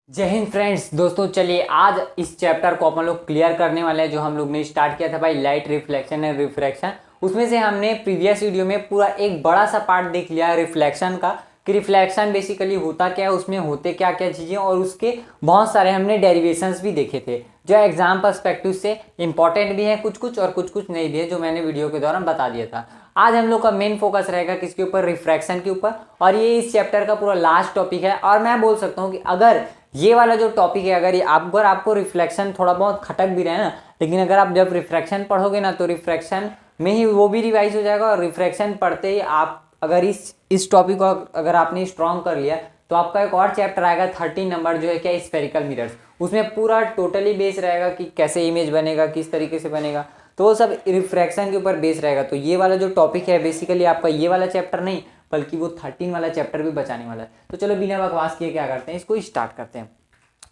जय हिंद फ्रेंड्स। दोस्तों चलिए आज इस चैप्टर को अपन लोग क्लियर करने वाले हैं जो हम लोग ने स्टार्ट किया था भाई, लाइट रिफ्लेक्शन एंड रिफ्रैक्शन। उसमें से हमने प्रीवियस वीडियो में पूरा एक बड़ा सा पार्ट देख लिया रिफ्लेक्शन का, कि रिफ्लेक्शन बेसिकली होता क्या है, उसमें होते क्या क्या चीज़ें, और उसके बहुत सारे हमने डेरिवेशंस भी देखे थे जो एग्जाम पर्सपेक्टिव से इंपॉर्टेंट भी है कुछ कुछ और कुछ कुछ नहीं भी है, जो मैंने वीडियो के दौरान बता दिया था। आज हम लोग का मेन फोकस रहेगा किसके ऊपर, रिफ्रैक्शन के ऊपर, और ये इस चैप्टर का पूरा लास्ट टॉपिक है। और मैं बोल सकता हूँ कि अगर ये वाला जो टॉपिक है, अगर आपको रिफ्लेक्शन थोड़ा बहुत खटक भी रहे ना, लेकिन अगर आप जब रिफ्रैक्शन पढ़ोगे ना तो रिफ्रैक्शन में ही वो भी रिवाइज हो जाएगा। और रिफ्रैक्शन पढ़ते ही आप अगर इस टॉपिक को अगर आपने स्ट्रॉन्ग कर लिया तो आपका एक और चैप्टर आएगा 13 नंबर, जो है क्या, स्फेरिकल मिरर्स। उसमें पूरा टोटली बेस रहेगा कि कैसे इमेज बनेगा, किस तरीके से बनेगा, तो वो सब रिफ्रैक्शन के ऊपर बेस रहेगा। तो ये वाला जो टॉपिक है बेसिकली आपका ये वाला चैप्टर नहीं बल्कि वो 13 वाला चैप्टर भी बचाने वाला है। तो चलो बिना बकवास किए क्या करते हैं, इसको स्टार्ट करते हैं।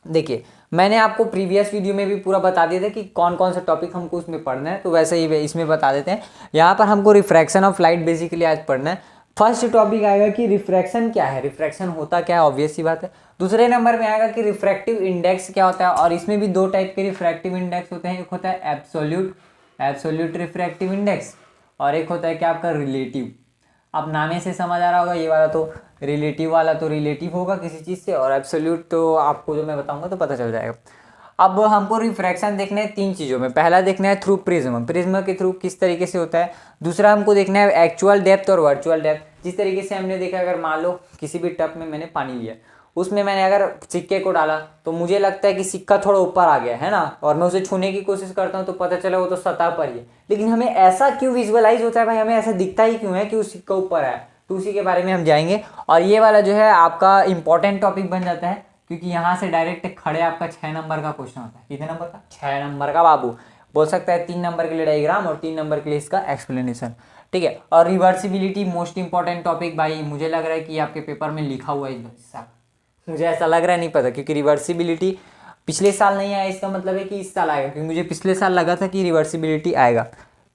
देखिए मैंने आपको प्रीवियस वीडियो में भी पूरा बता दिया था कि कौन कौन सा टॉपिक हमको उसमें पढ़ना है, तो वैसे ही इसमें बता देते हैं। यहाँ पर हमको रिफ्रैक्शन ऑफ लाइट बेसिकली आज पढ़ना है। फर्स्ट टॉपिक आएगा कि रिफ्रैक्शन क्या है, रिफ्रैक्शन होता क्या है, ऑब्वियस सी बात है। दूसरे नंबर में आएगा कि रिफ्रैक्टिव इंडेक्स क्या होता है, और इसमें भी दो टाइप के रिफ्रैक्टिव इंडेक्स होते हैं। एक होता है एब्सोल्यूट रिफ्रैक्टिव इंडेक्स, और एक होता है क्या आपका रिलेटिव। अब नामे से समझ आ रहा होगा, ये वाला तो रिलेटिव वाला तो रिलेटिव होगा किसी चीज़ से, और एब्सोल्यूट तो आपको जो मैं बताऊंगा तो पता चल जाएगा। अब हमको रिफ्रैक्शन देखना है तीन चीज़ों में। पहला देखना है थ्रू प्रिज्म के थ्रू किस तरीके से होता है। दूसरा हमको देखना है एक्चुअल डेप्थ और वर्चुअल डेप्थ। जिस तरीके से हमने देखा, अगर मान लो किसी भी टब में मैंने पानी लिया, उसमें मैंने अगर सिक्के को डाला तो मुझे लगता है कि सिक्का थोड़ा ऊपर आ गया है ना, और मैं उसे छूने की कोशिश करता हूँ तो पता चला वो तो सतह पर ही है। लेकिन हमें ऐसा क्यों विजुअलाइज होता है भाई, हमें ऐसा दिखता ही क्यों है कि वो सिक्का ऊपर है, तो उसी के बारे में हम जाएंगे। और ये वाला जो है आपका इंपॉर्टेंट टॉपिक बन जाता है, क्योंकि यहाँ से डायरेक्ट खड़े आपका 6 नंबर का क्वेश्चन होता है। कितने नंबर का? 6 नंबर का बाबू। बोल सकता है 3 नंबर के लिए डायग्राम और 3 नंबर के लिए इसका एक्सप्लेनेशन, ठीक है। और रिवर्सिबिलिटी मोस्ट इंपॉर्टेंट टॉपिक भाई, मुझे लग रहा है कि आपके पेपर में लिखा हुआ है इस हिस्सा, मुझे ऐसा लग रहा है, नहीं पता, क्योंकि रिवर्सिबिलिटी पिछले साल नहीं आया, इसका मतलब है कि इस साल आएगा, क्योंकि मुझे पिछले साल लगा था कि रिवर्सिबिलिटी आएगा,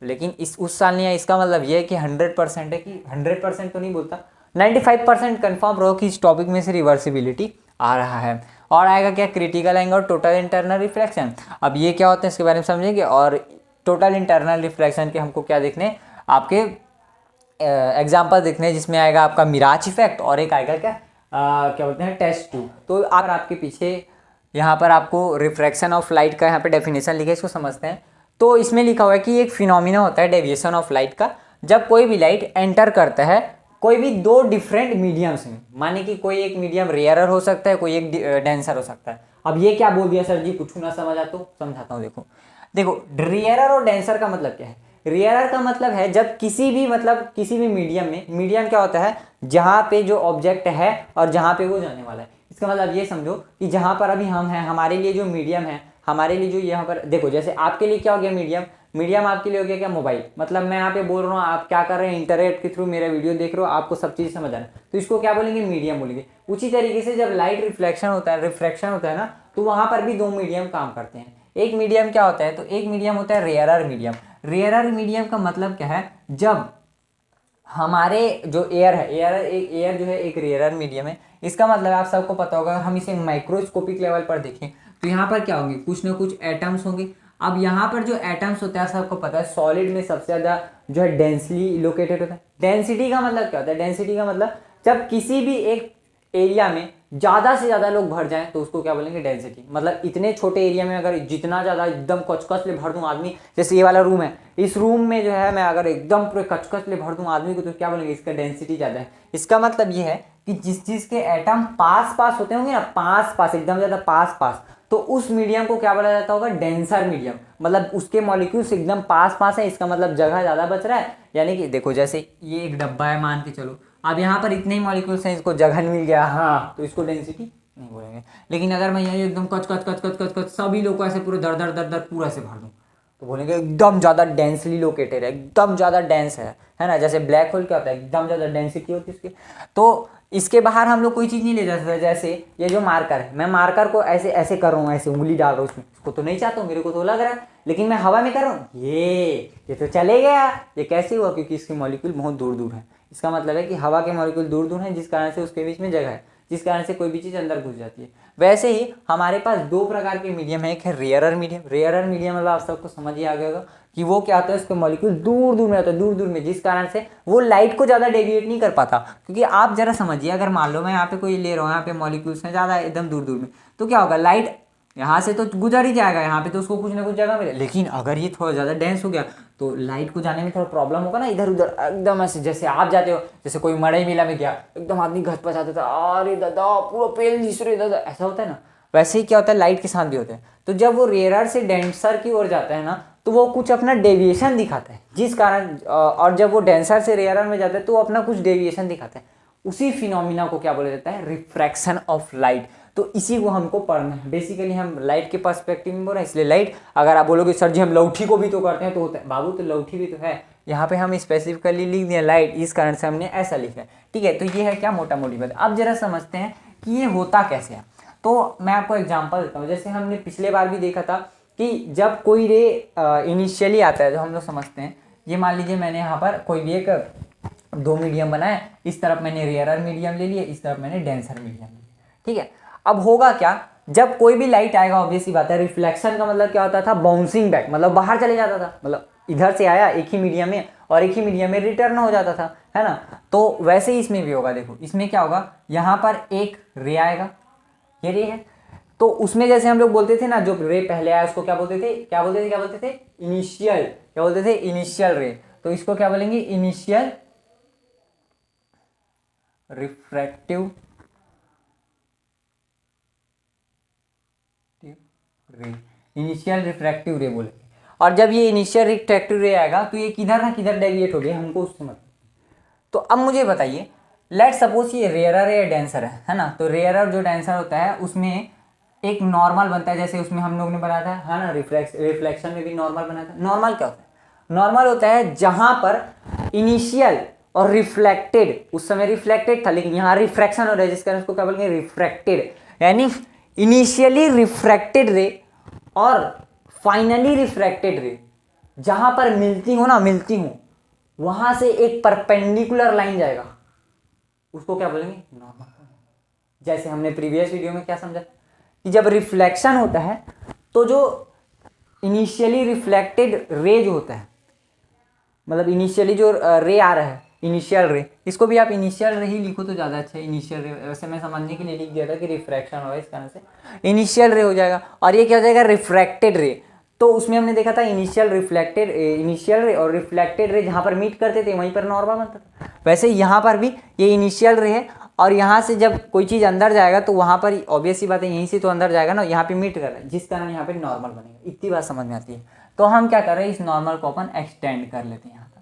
लेकिन उस साल नहीं आया। इसका मतलब ये है कि 100% है, कि 100% तो नहीं बोलता, 95% कन्फर्म रहो कि इस टॉपिक में से रिवर्सिबिलिटी आ रहा है। और आएगा क्या, क्रिटिकल एंगल और टोटल इंटरनल रिफ्लेक्शन। अब ये क्या होता है इसके बारे में समझेंगे। और टोटल इंटरनल रिफ्लेक्शन के हमको क्या देखने, आपके एग्जाम्पल देखने, जिसमें आएगा आपका मिराज इफेक्ट और एक आएगा क्या, क्या बोलते हैं, टेस्ट ट्यूब। तो अगर आपके पीछे यहाँ पर आपको रिफ्रैक्शन ऑफ लाइट का यहाँ पे डेफिनेशन लिखा है, इसको समझते हैं। तो इसमें लिखा हुआ है कि एक फिनोमिना होता है डेविएशन ऑफ लाइट का, जब कोई भी लाइट एंटर करता है कोई भी दो डिफरेंट मीडियम्स में, माने कि कोई एक मीडियम रेयरर हो सकता है, कोई एक डेंसर हो सकता है। अब ये क्या बोल दिया सर जी, कुछ ना समझ आता तो समझाता हूँ। देखो देखो रेयरर और डेंसर का मतलब क्या है। रेयरर का मतलब है जब किसी भी मीडियम में, मीडियम क्या होता है, जहाँ पे जो ऑब्जेक्ट है और जहाँ पे वो जाने वाला है। इसका मतलब ये समझो कि जहाँ पर अभी हम हैं, हमारे लिए जो मीडियम है, हमारे लिए जो यहाँ पर देखो, जैसे आपके लिए क्या हो गया मीडियम, मीडियम आपके लिए हो गया क्या, मोबाइल। मतलब मैं यहाँ पे बोल रहा हूँ, आप क्या कर रहे हैं, इंटरनेट के थ्रू मेरा वीडियो देख रहे हो, आपको सब चीज़ समझ आ रहा है, तो इसको क्या बोलेंगे, मीडियम बोलेंगे। उसी तरीके से जब लाइट रिफ्लेक्शन होता है, रिफ्रैक्शन होता है ना, तो वहाँ पर भी दो मीडियम काम करते हैं। एक मीडियम क्या होता है, तो एक मीडियम होता है रेयरर मीडियम। रेयरर मीडियम का मतलब क्या है, जब हमारे जो एयर है, एयर जो है एक रेयरर मीडियम है। इसका मतलब आप सबको पता होगा, हम इसे माइक्रोस्कोपिक लेवल पर देखें तो यहाँ पर क्या होंगे, कुछ ना कुछ एटम्स होंगे। अब यहाँ पर जो एटम्स होते हैं सबको पता है, सॉलिड में सबसे ज़्यादा जो है डेंसली लोकेटेड होता है। डेंसिटी का मतलब क्या होता है, डेंसिटी का मतलब जब किसी भी एक एरिया में ज़्यादा से ज़्यादा लोग भर जाएं तो उसको क्या बोलेंगे, डेंसिटी। मतलब इतने छोटे एरिया में अगर जितना ज़्यादा एकदम कचकच ले भर दूं आदमी, जैसे ये वाला रूम है, इस रूम में जो है मैं अगर एकदम पूरे कचकच ले भर दूं आदमी को, तो क्या बोलेंगे, इसका डेंसिटी ज़्यादा है। इसका मतलब ये है कि जिस चीज़ के एटम पास पास होते होंगे ना, पास पास एकदम ज़्यादा पास पास, तो उस मीडियम को क्या बोला जाता होगा, डेंसर मीडियम। मतलब उसके मॉलिक्यूल्स एकदम पास पास है, इसका मतलब जगह ज़्यादा बच रहा है। यानी कि देखो, जैसे ये एक डब्बा है मान के चलो, अब यहाँ पर इतने ही मॉलिक्यूल्स हैं, इसको जगह मिल गया, हाँ, तो इसको डेंसिटी नहीं बोलेंगे। लेकिन अगर मैं यहाँ एकदम कच कच कच कच कच कच सभी लोग को ऐसे पूरे दर दर दर दर पूरा से भर दूँ, तो बोलेंगे एकदम ज़्यादा डेंसली लोकेटेड है, एकदम ज़्यादा डेंस है ना। जैसे ब्लैक होल क्या होता है, एकदम ज़्यादा डेंसिटी होती है इसकी। तो इसके बाहर हम लोग कोई चीज़ नहीं ले जा सकते। जैसे ये जो मार्कर है, मैं मार्कर को ऐसे ऐसे कर रहा हूँ, ऐसे उंगली डाल रहा हूँ उसमें, उसको तो नहीं चाहता हूँ, मेरे को तो लग रहा है, लेकिन मैं हवा में कर रहा हूँ, ये तो चले गया। ये कैसे हुआ, क्योंकि इसके मॉलिक्यूल बहुत दूर दूर है। इसका मतलब है कि हवा के मॉलिक्यूल दूर दूर हैं, जिस कारण से उसके बीच में जगह है, जिस कारण से कोई भी चीज़ अंदर घुस जाती है। वैसे ही हमारे पास दो प्रकार के मीडियम है, एक है रेयरर मीडियम। रेयरर मीडियम मतलब आप सबको समझ ही आ गया होगा कि वो क्या होता है, उसके मॉलिक्यूल दूर दूर में होता है, दूर दूर में, जिस कारण से वो लाइट को ज़्यादा डेविएट नहीं कर पाता। क्योंकि आप जरा समझिए, अगर मान लो मैं यहाँ पे कोई ले रहा हूँ, यहाँ पे मॉलिक्यूल्स हैं ज़्यादा एकदम दूर दूर में, तो क्या होगा, लाइट यहाँ से तो गुजर ही जाएगा, यहाँ पे तो उसको कुछ ना कुछ जगह मिले। लेकिन अगर ये थोड़ा ज़्यादा डेंस हो गया तो लाइट को जाने में थोड़ा प्रॉब्लम होगा ना, इधर उधर एकदम ऐसे। जैसे आप जाते हो, जैसे कोई मड़ई मेला में गया, एकदम आदमी घट पचाता था, अरे दादा पूरा पेल दिस रहे दादा, ऐसा होता है ना। वैसे ही क्या होता है, लाइट के साथ भी होता है। तो जब वो रेयरर से डेंसर की ओर जाता है ना, तो वो कुछ अपना डेविएशन दिखाता है, जिस कारण और जब वो डेंसर से रेयरर में जाता है तो वो अपना कुछ डेविएशन दिखाता है। उसी फिनोमिना को क्या बोला जाता है, रिफ्रैक्शन ऑफ लाइट। तो इसी को हमको पढ़ना है। बेसिकली हम लाइट के पर्सपेक्टिव में बोल रहे हैं, इसलिए लाइट, अगर आप बोलोगे सर जी हम लौठी को भी तो करते हैं, तो होता है बाबू, तो लौठी भी तो है। यहाँ पे हम स्पेसिफिकली लिख दिया लाइट, इस कारण से हमने ऐसा लिखा है, ठीक है। तो ये है क्या, मोटा मोटी बात। अब जरा समझते हैं कि ये होता कैसे है। तो मैं आपको एग्जांपल देता हूँ। जैसे हमने पिछले बार भी देखा था कि जब कोई रे इनिशियली आता है, जो हम लोग समझते हैं, ये मान लीजिए मैंने यहाँ पर कोई भी एक दो मीडियम बनाया, इस तरफ मैंने रेयरर मीडियम ले लिया, इस तरफ मैंने डेंसर मीडियम ले लिया, ठीक है। अब होगा क्या, जब कोई भी लाइट आएगा, ऑब्वियसली बात है, रिफ्लेक्शन का मतलब क्या होता था, बाउंसिंग बैक, मतलब बाहर चले जाता था, मतलब इधर से आया एक ही मीडियम में और एक ही मीडियम में रिटर्न हो जाता था, है ना। तो वैसे ही इसमें भी होगा। देखो इसमें क्या होगा, यहाँ पर एक रे आएगा, ये रे है, तो उसमें जैसे हम लोग बोलते थे ना, जो रे पहले आया उसको क्या बोलते थे, इनिशियल, क्या बोलते थे, इनिशियल रे। तो इसको क्या बोलेंगे, इनिशियल रिफ्रैक्टिव रे, इनिशियल रिफ्रैक्टिव रे बोलेंगे। और जब ये इनिशियल रिफ्रैक्टिव रे आएगा तो ये किधर ना किधर डेविएट हो गया, हमको उससे मतलब। तो अब मुझे बताइए, लेट सपोज ये रेयरर है या डेंसर है ना। तो रेयरर जो डेंसर होता है उसमें एक नॉर्मल बनता है, जैसे उसमें हम लोग ने बनाया था, है ना, रिफ्लेक्शन में भी नॉर्मल बनाया था। नॉर्मल क्या होता है, नॉर्मल होता है जहां पर इनिशियल और रिफ्लेक्टेड, उस समय रिफ्लेक्टेड था लेकिन यहाँ रिफ्रैक्शन हो रहा है, जिस कारण उसको क्या बोलेंगे, रिफ्रैक्टेड। यानी इनिशियली रिफ्रैक्टेड रे और फाइनली रिफ्रैक्टेड रे जहां पर मिलती हो ना, मिलती हूं, वहां से एक परपेंडिकुलर लाइन जाएगा, उसको क्या बोलेंगे, नॉर्मल। जैसे हमने प्रीवियस वीडियो में क्या समझा कि जब रिफ्लेक्शन होता है तो जो इनिशियली रिफ्लेक्टेड रे जो होता है, मतलब इनिशियली जो रे आ रहा है, इनिशियल रे, इसको भी आप इनिशियल रे ही लिखो तो ज़्यादा अच्छा है, इनिशियल रे। वैसे मैं समझने के लिए लिख दिया था कि रिफ्रैक्शन होगा, इस कारण से इनिशियल रे हो जाएगा। और ये क्या हो जाएगा, रिफ्रैक्टेड रे। तो उसमें हमने देखा था इनिशियल रे और रिफ्लेक्टेड रे जहाँ पर मीट करते थे वहीं पर नॉर्मल बनता था। वैसे यहाँ पर भी ये इनिशियल रे है और यहाँ से जब कोई चीज़ अंदर जाएगा तो वहाँ पर ऑब्वियस सी बात है, यहीं से तो अंदर जाएगा ना, यहाँ पे मीट कर रहा है, जिस कारण यहाँ पे नॉर्मल बनेगा। इतनी बात समझ में आती है। तो हम क्या कर रहे हैं, इस नॉर्मल को अपन एक्सटेंड कर लेते हैं यहाँ तक।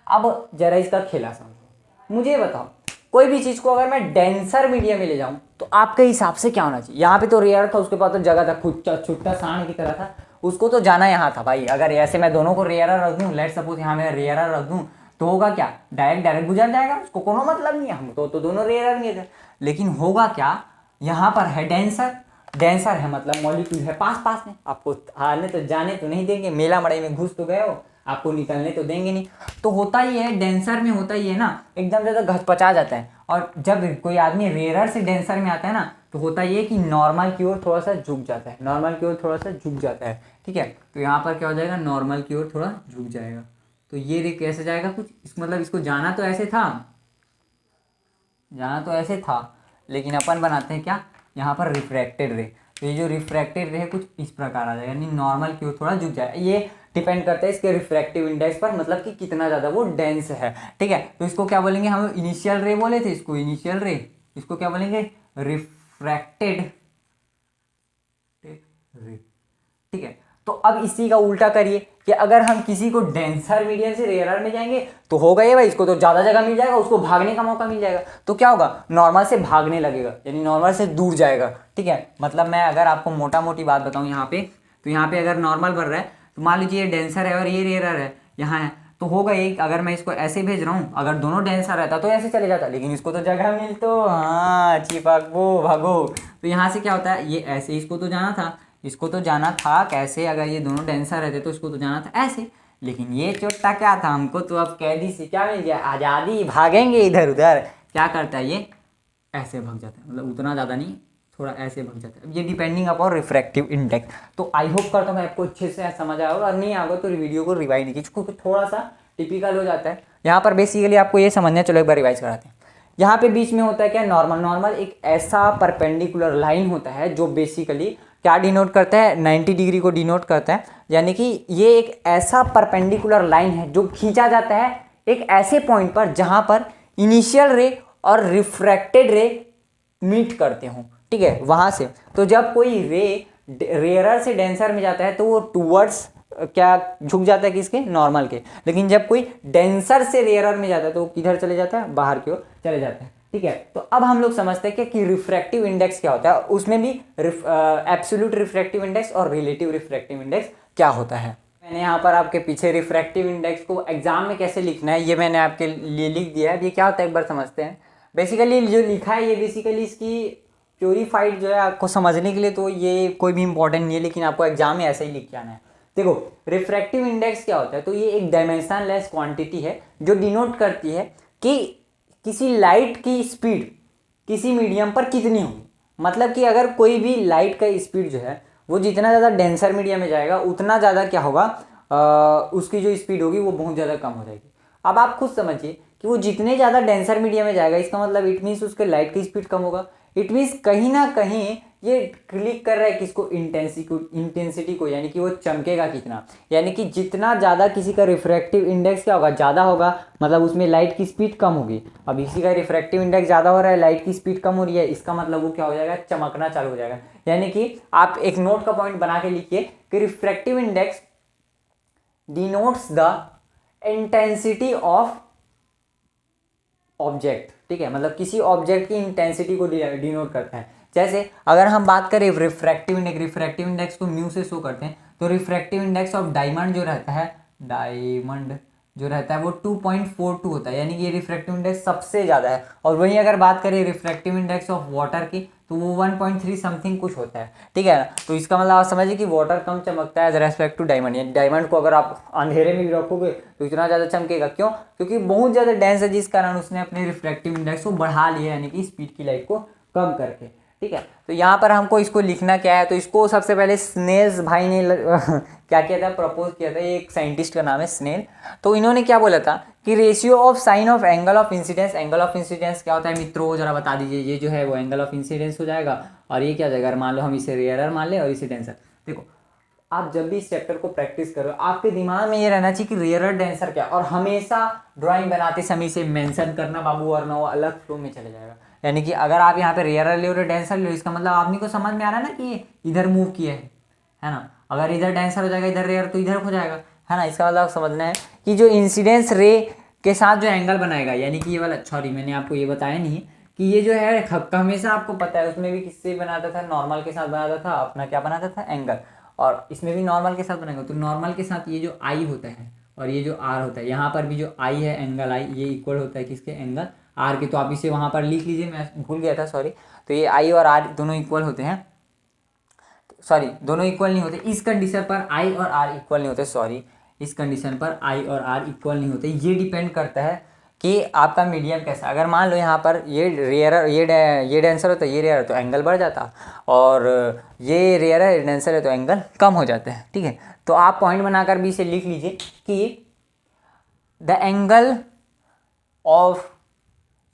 अब जरा इसका खेला समझो। मुझे बताओ, कोई भी चीज़ को अगर मैं डेंसर मीडियम में ले जाऊँ तो आपके हिसाब से क्या होना चाहिए। यहाँ पे तो रेयर था, उसके पास तो जगह था, खुट्टा छुट्टा सांड की तरह था, उसको तो जाना यहाँ था भाई। अगर ऐसे मैं दोनों को रेयरर रख दूँ, लेट सपोज यहाँ मैं रेयरर रख दूँ, तो होगा क्या, डायरेक्ट गुजर जाएगा, उसको कोनो मतलब नहीं है, हम तो दोनों रेयरर नहीं थे। लेकिन होगा क्या, यहाँ पर है डेंसर, डेंसर है मतलब मॉलिक्यूल है पास पास में, आपको आने तो जाने तो नहीं देंगे, मेला मड़ई में घुस तो गए हो, आपको निकलने तो देंगे नहीं। तो होता ही है, डेंसर में होता ही है ना, एकदम ज़्यादा घचपचा जाता है। और जब कोई आदमी रेयरर से डेंसर में आता है ना, तो होता ये कि नॉर्मल की ओर थोड़ा सा झुक जाता है, नॉर्मल की ओर थोड़ा सा झुक जाता है, ठीक है। तो यहाँ पर क्या हो जाएगा, नॉर्मल की ओर थोड़ा झुक जाएगा। तो ये रे कैसे जाएगा, कुछ मतलब इसको जाना तो ऐसे था, जाना तो ऐसे था, लेकिन अपन बनाते हैं क्या, यहाँ पर रिफ्रैक्टेड रे। तो ये जो रिफ्रैक्टेड रे है कुछ इस प्रकार आ जाएगा, यानी नॉर्मल की ओर थोड़ा झुक जाएगा। ये डिपेंड करता है इसके रिफ्रैक्टिव इंडेक्स पर, मतलब कि कितना ज़्यादा वो डेंस है, ठीक है। तो इसको क्या बोलेंगे, हम इनिशियल रे बोले थे, इसको इनिशियल रे, इसको क्या बोलेंगे, रिफ्रैक्टेड रे, ठीक है। तो अब इसी का उल्टा करिए कि अगर हम किसी को डेंसर मीडियम से रेयरर में जाएंगे तो होगा ये भाई, इसको तो ज़्यादा जगह मिल जाएगा, उसको भागने का मौका मिल जाएगा। तो क्या होगा, नॉर्मल से भागने लगेगा, यानी नॉर्मल से दूर जाएगा, ठीक है। मतलब मैं अगर आपको मोटा मोटी बात बताऊं यहाँ पे, तो यहाँ पे अगर नॉर्मल बढ़ रहा है तो मान लीजिए ये डेंसर है और ये रेयरर है, यहाँ है, तो होगा एक, अगर मैं इसको ऐसे भेज रहा हूँ, अगर दोनों डेंसर रहता तो ऐसे चले जाता, लेकिन इसको तो जगह मिल, तो हाँ चिपक वो भागो। तो यहाँ से क्या होता है, ये ऐसे इसको तो जाना था, इसको तो जाना था कैसे, अगर ये दोनों डेंसर रहते तो इसको तो जाना था ऐसे, लेकिन ये चोट्टा क्या था, हमको तो अब कैदी से क्या मिल गया, आज़ादी, भागेंगे इधर उधर। क्या करता है ये, ऐसे भाग जाता है, मतलब उतना ज़्यादा नहीं, थोड़ा ऐसे भग जाता है। ये डिपेंडिंग अपॉन रिफ्रैक्टिव इंडेक्स। तो आई होप करता हूँ आपको अच्छे से समझ आया होगा, और नहीं आएगा तो वीडियो को रिवाइज कीजिए, क्योंकि थोड़ा सा टिपिकल हो जाता है। यहाँ पर बेसिकली आपको ये समझना, चलो एक बार रिवाइज कराते हैं। यहाँ पे बीच में होता है क्या, नॉर्मल। नॉर्मल एक ऐसा परपेंडिकुलर लाइन होता है जो बेसिकली क्या डिनोट करता है, 90 डिग्री को डिनोट करता है। यानी कि ये एक ऐसा परपेंडिकुलर लाइन है जो खींचा जाता है एक ऐसे पॉइंट पर जहां पर इनिशियल रे और रिफ्रैक्टेड रे मीट करते हो, ठीक है, वहां से। तो जब कोई रे रेयरर से डेंसर में जाता है तो वो टूवर्ड्स क्या झुक जाता है, किसके, नॉर्मल के। लेकिन जब कोई डेंसर से रेयरर में जाता है तो वो किधर चले जाता है, बाहर की ओर चले जाता है, ठीक है। तो अब हम लोग समझते हैं कि रिफ्रैक्टिव इंडेक्स क्या होता है, उसमें भी एब्सोल्यूट रिफ्रैक्टिव इंडेक्स और रिलेटिव रिफ्रैक्टिव इंडेक्स क्या होता है। मैंने यहाँ पर आपके पीछे रिफ्रैक्टिव इंडेक्स को एग्जाम में कैसे लिखना है ये मैंने आपके लिए लिख दिया है। ये क्या होता है एक बार समझते हैं। बेसिकली जो लिखा है ये बेसिकली इसकी प्योरीफाइड जो है आपको समझने के लिए, तो ये कोई भी इंपॉर्टेंट नहीं है, लेकिन आपको एग्जाम में ऐसे ही लिख के आना है। देखो रिफ्रैक्टिव इंडेक्स क्या होता है, तो ये एक डायमेंशनलेस क्वांटिटी है जो डिनोट करती है कि किसी लाइट की स्पीड किसी मीडियम पर कितनी होगी। मतलब कि अगर कोई भी लाइट का स्पीड जो है वो जितना ज़्यादा डेंसर मीडियम में जाएगा उतना ज़्यादा क्या होगा, उसकी जो स्पीड होगी वो बहुत ज़्यादा कम हो जाएगी। अब आप खुद समझिए कि वो जितने ज़्यादा डेंसर मीडियम में जाएगा, इसका मतलब इट मीन्स उसके लाइट की स्पीड कम होगा। इट मीन्स कहीं ना कहीं ये क्लिक कर रहा है किसको, इंटेंसिटी को, यानी कि वो चमकेगा कितना। यानी कि जितना ज़्यादा किसी का रिफ्रैक्टिव इंडेक्स क्या होगा, ज़्यादा होगा, मतलब उसमें लाइट की स्पीड कम होगी। अब इसी का रिफ्रैक्टिव इंडेक्स ज़्यादा हो रहा है, लाइट की स्पीड कम हो रही है, इसका मतलब वो क्या हो जाएगा, चमकना चालू हो जाएगा। यानी कि आप एक नोट का पॉइंट बना के लिखिए कि refractive index denotes the intensity of object, ठीक है, मतलब किसी ऑब्जेक्ट की इंटेंसिटी को डिनोट करता है। जैसे अगर हम बात करें रिफ्रैक्टिव इंडेक्स को म्यू से शो करते हैं, तो रिफ्रैक्टिव इंडेक्स ऑफ डायमंड जो रहता है, डायमंड जो रहता है वो 2.42 होता है, यानी कि ये रिफ्रैक्टिव इंडेक्स सबसे ज़्यादा है। और वहीं अगर बात करें रिफ्रैक्टिव इंडेक्स ऑफ वाटर की, तो वो 1.3 समथिंग कुछ होता है, ठीक है ना। तो इसका मतलब आप समझिए कि वाटर कम चमकता है एज रेस्पेक्ट टू डायमंड। यानी डायमंड को अगर आप अंधेरे में भी रखोगे तो इतना ज़्यादा चमकेगा, क्यों, क्योंकि बहुत ज़्यादा डेंस है, जिस कारण उसने अपने रिफ्रैक्टिव इंडेक्स को बढ़ा लिया, यानी कि स्पीड की लाइट को कम करके, ठीक है। तो यहाँ पर हमको इसको लिखना क्या है, तो इसको सबसे पहले स्नेल्स भाई ने क्या किया था, प्रपोज किया था। ये एक साइंटिस्ट का नाम है स्नेल। तो इन्होंने क्या बोला था कि ratio of sine of angle of incidence. Angle of incidence क्या होता है मित्रों, जरा बता दीजिए। ये जो है वो एंगल ऑफ इंसिडेंस हो जाएगा, और ये क्या हो जाएगा, मान लो हम इसे रेयरर मान लें और इसे डेंसर। देखो आप जब भी इस चैप्टर को प्रैक्टिस करो, आपके दिमाग में ये रहना चाहिए कि रेयरर डेंसर क्या, और हमेशा ड्राइंग बनाते समय इसे मेंशन करना बाबू, वरना वो अलग फ्लो में चले जाएगा। यानी कि अगर आप यहाँ पे रेयरर ले रहे हो, डेंसर ले रहे हो, इसका मतलब आदमी को समझ में आ रहा है ना कि ये इधर मूव किया है ना। अगर इधर डेंसर हो जाएगा, इधर रेयर, तो इधर हो जाएगा, है ना। इसका मतलब समझना है कि जो इंसिडेंस रे के साथ जो एंगल बनाएगा, यानी कि ये वाला, सॉरी मैंने आपको ये बताया नहीं कि ये जो है हमेशा आपको पता है, उसमें भी किससे बनाता था, नॉर्मल के साथ बनाता था, अपना क्या बनाता था, एंगल। और इसमें भी नॉर्मल के साथ बनाएगा, तो नॉर्मल के साथ ये जो आई होता है और ये जो आर होता है, यहाँ पर भी जो आई है, एंगल आई, ये इक्वल होता है किसके, एंगल आर के। तो आप इसे वहाँ पर लिख लीजिए, मैं भूल गया था, सॉरी। तो ये आई और आर दोनों इक्वल होते हैं, सॉरी दोनों इक्वल नहीं होते, इस कंडीशन पर आई और आर इक्वल नहीं होते, सॉरी इस कंडीशन पर आई और आर इक्वल नहीं होते। ये डिपेंड करता है कि आपका मीडियम कैसा। अगर मान लो यहाँ पर ये रेयर, ये डेंसर होता है, ये रेयर, तो एंगल बढ़ जाता, और ये रेयर है, डेंसर है, तो एंगल कम हो जाते हैं, ठीक है। तो आप पॉइंट बनाकर भी इसे लिख लीजिए कि the angle of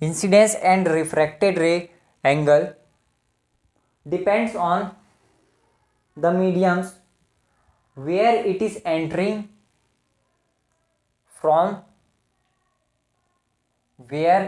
incidence and refracted रे angle depends on the mediums where it is entering from where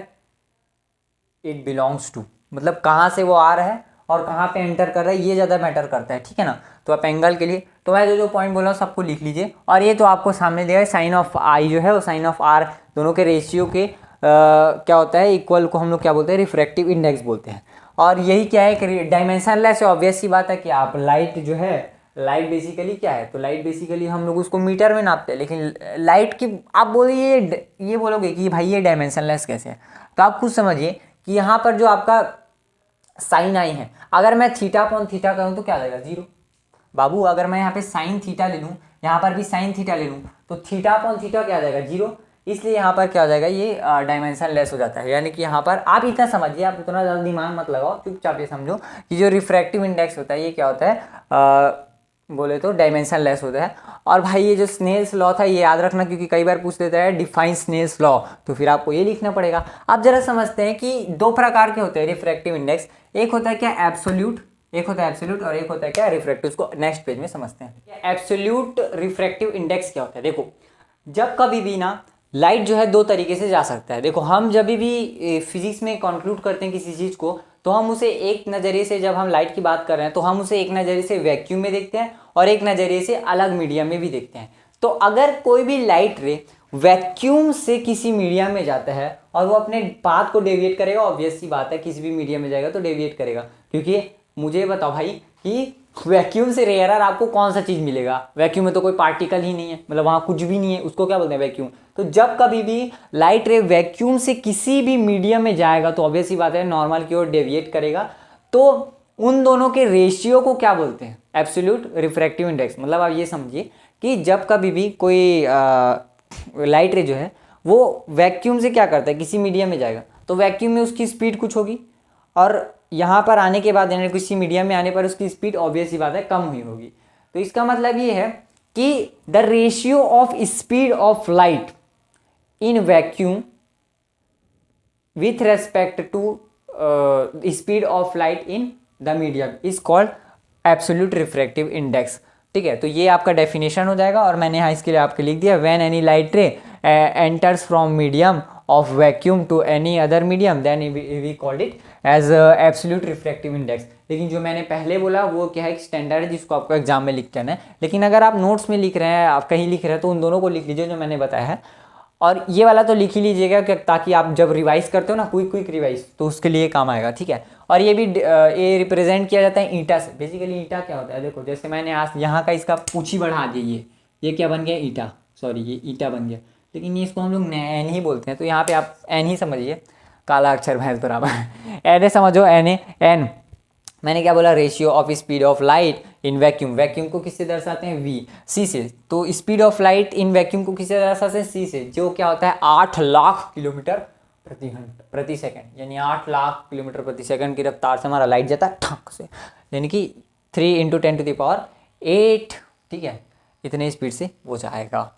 it belongs to, मतलब कहाँ से वो आ रहा है और कहाँ पे एंटर कर रहा है, ये ज़्यादा मैटर करता है, ठीक है ना। तो आप एंगल के लिए, तो मैं जो पॉइंट बोल रहा हूँ सबको लिख लीजिए। और ये तो आपको सामने दिया है, साइन ऑफ आई जो है वो साइन ऑफ आर, दोनों के रेशियो के क्या होता है, इक्वल को हम लोग क्या बोलते हैं, रिफ्रैक्टिव इंडेक्स बोलते हैं। और यही क्या है कि डायमेंशनलेस है, ऑब्वियस सी बात है कि आप लाइट जो है, लाइट बेसिकली क्या है, तो लाइट बेसिकली हम लोग उसको मीटर में नापते हैं, लेकिन लाइट की आप बोलिए, ये बोलोगे कि भाई ये डायमेंशनलेस कैसे है, तो आप खुद समझिए कि यहाँ पर जो आपका साइन आई है, अगर मैं थीटा अपॉन थीटा करूँ तो क्या आ जाएगा, जीरो। बाबू अगर मैं यहाँ पे साइन थीटा ले लूँ, यहाँ पर भी साइन थीटा ले लूँ, तो थीटा अपॉन थीटा क्या आ जाएगा, जीरो। इसलिए यहाँ पर क्या हो जाएगा, ये डायमेंशन लेस हो जाता है। यानी कि यहाँ पर आप इतना समझिए, आप इतना ज़्यादा दिमाग मत लगाओ, चुपचाप ये समझो कि जो रिफ्रैक्टिव इंडेक्स होता है ये क्या होता है, बोले तो डायमेंशन लेस होता है। और भाई ये जो स्नेल्स लॉ था ये याद रखना, क्योंकि कई बार पूछ देता है डिफाइन स्नेल्स लॉ, तो फिर आपको ये लिखना पड़ेगा। आप जरा समझते हैं कि दो प्रकार के होते हैं रिफ्रैक्टिव इंडेक्स, एक होता है क्या एब्सोल्यूट, एक होता है एब्सोल्यूट और एक होता है क्या रिफ्रैक्टिव। उसको नेक्स्ट पेज में समझते हैं। एब्सोल्यूट रिफ्रैक्टिव इंडेक्स क्या होता है, देखो जब कभी भी ना लाइट जो है दो तरीके से जा सकता है। देखो हम जब भी फिजिक्स में कंक्लूड करते हैं किसी चीज़ को, तो हम उसे एक नज़रिए से, जब हम लाइट की बात कर रहे हैं तो हम उसे एक नज़रिए से वैक्यूम में देखते हैं और एक नज़रिए से अलग मीडियम में भी देखते हैं। तो अगर कोई भी लाइट रे वैक्यूम से किसी मीडियम में जाता है और वो अपने पाथ को डेविएट करेगा, ऑब्वियस सी बात है किसी भी मीडियम में जाएगा तो डेविएट करेगा। क्योंकि मुझे बताओ भाई कि वैक्यूम से रेयरर आपको कौन सा चीज़ मिलेगा, वैक्यूम में तो कोई पार्टिकल ही नहीं है, मतलब वहाँ कुछ भी नहीं है, उसको क्या बोलते हैं वैक्यूम। तो जब कभी भी लाइट रे वैक्यूम से किसी भी मीडियम में जाएगा तो ऑब्वियस सी बात है नॉर्मल की ओर डेविएट करेगा। तो उन दोनों के रेशियो को क्या बोलते हैं, एब्सोल्यूट रिफ्रैक्टिव इंडेक्स। मतलब आप ये समझिए कि जब कभी भी कोई लाइट रे जो है वो वैक्यूम से क्या करता है, किसी मीडियम में जाएगा, तो वैक्यूम में उसकी स्पीड कुछ होगी और यहाँ पर आने के बाद यानी किसी मीडियम में आने पर उसकी स्पीड ऑब्वियस सी बात है कम हुई होगी। तो इसका मतलब ये है कि the ratio of speed of light in vacuum with respect to speed of light in the medium is called absolute refractive index. ठीक है, तो ये आपका डेफिनेशन हो जाएगा और मैंने यहाँ इसके लिए आपके लिख दिया, व्हेन एनी लाइट रे enters from medium of vacuum to any other medium then we called it as absolute refractive index। लेकिन जो मैंने पहले बोला वो क्या है, एक स्टैंडर्ड है जिसको आपको एग्जाम में लिख के आना है। लेकिन अगर आप नोट्स में लिख रहे हैं, आप कहीं लिख रहे हैं, तो उन दोनों को लिख लीजिए जो मैंने बताया है, और ये वाला तो लिख ही लीजिएगा ताकि आप जब रिवाइज करते हो ना क्विक रिवाइज, तो उसके लिए काम आएगा। ठीक है, और ये भी ये रिप्रेजेंट किया जाता है ईंटा से। बेसिकली ईंटा क्या होता है, देखो जैसे मैंने आज यहाँ का इसका पूछी बढ़ा दी, ये क्या बन गया ईंटा, सॉरी ये ईंटा बन गया, लेकिन ये इसको हम लोग एन ही बोलते हैं। तो यहाँ पे आप एन ही समझिए, काला अक्षर भैंस बराबर एन समझो, एन मैंने क्या बोला, ratio of speed of light in vacuum. Vacuum को किससे दर्शाते हैं, वी सी से। तो speed of light in vacuum को किससे दर्शाते हैं, सी से, जो क्या होता है 8 लाख किलोमीटर प्रति सेकंड, यानी 8 लाख किलोमीटर प्रति सेकंड की रफ्तार से हमारा लाइट जाता है ठक से, यानी कि 3 × 10⁸ ठीक है, इतने स्पीड से वो जाएगा।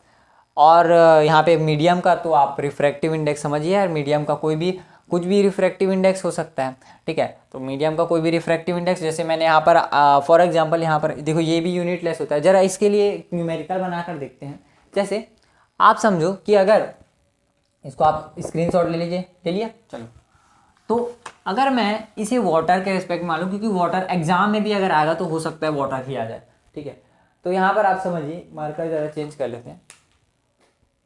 और यहाँ पे मीडियम का तो आप रिफ्रैक्टिव इंडेक्स समझिए यार, मीडियम का कोई भी कुछ भी रिफ्रैक्टिव इंडेक्स हो सकता है। ठीक है, तो मीडियम का कोई भी रिफ्रैक्टिव इंडेक्स, जैसे मैंने यहाँ पर फॉर एग्जांपल यहाँ पर देखो ये भी यूनिट लेस होता है। ज़रा इसके लिए न्यूमेरिकल बनाकर देखते हैं। जैसे आप समझो कि अगर इसको आप स्क्रीनशॉट ले लीजिए, ले लिया, चलो। तो अगर मैं इसे वाटर के रिस्पेक्ट में मानूँ, क्योंकि वाटर एग्जाम में भी अगर आएगा तो हो सकता है वाटर ही आ जाए। ठीक है, तो यहाँ पर आप समझिए, मार्कर ज़रा चेंज कर लेते हैं।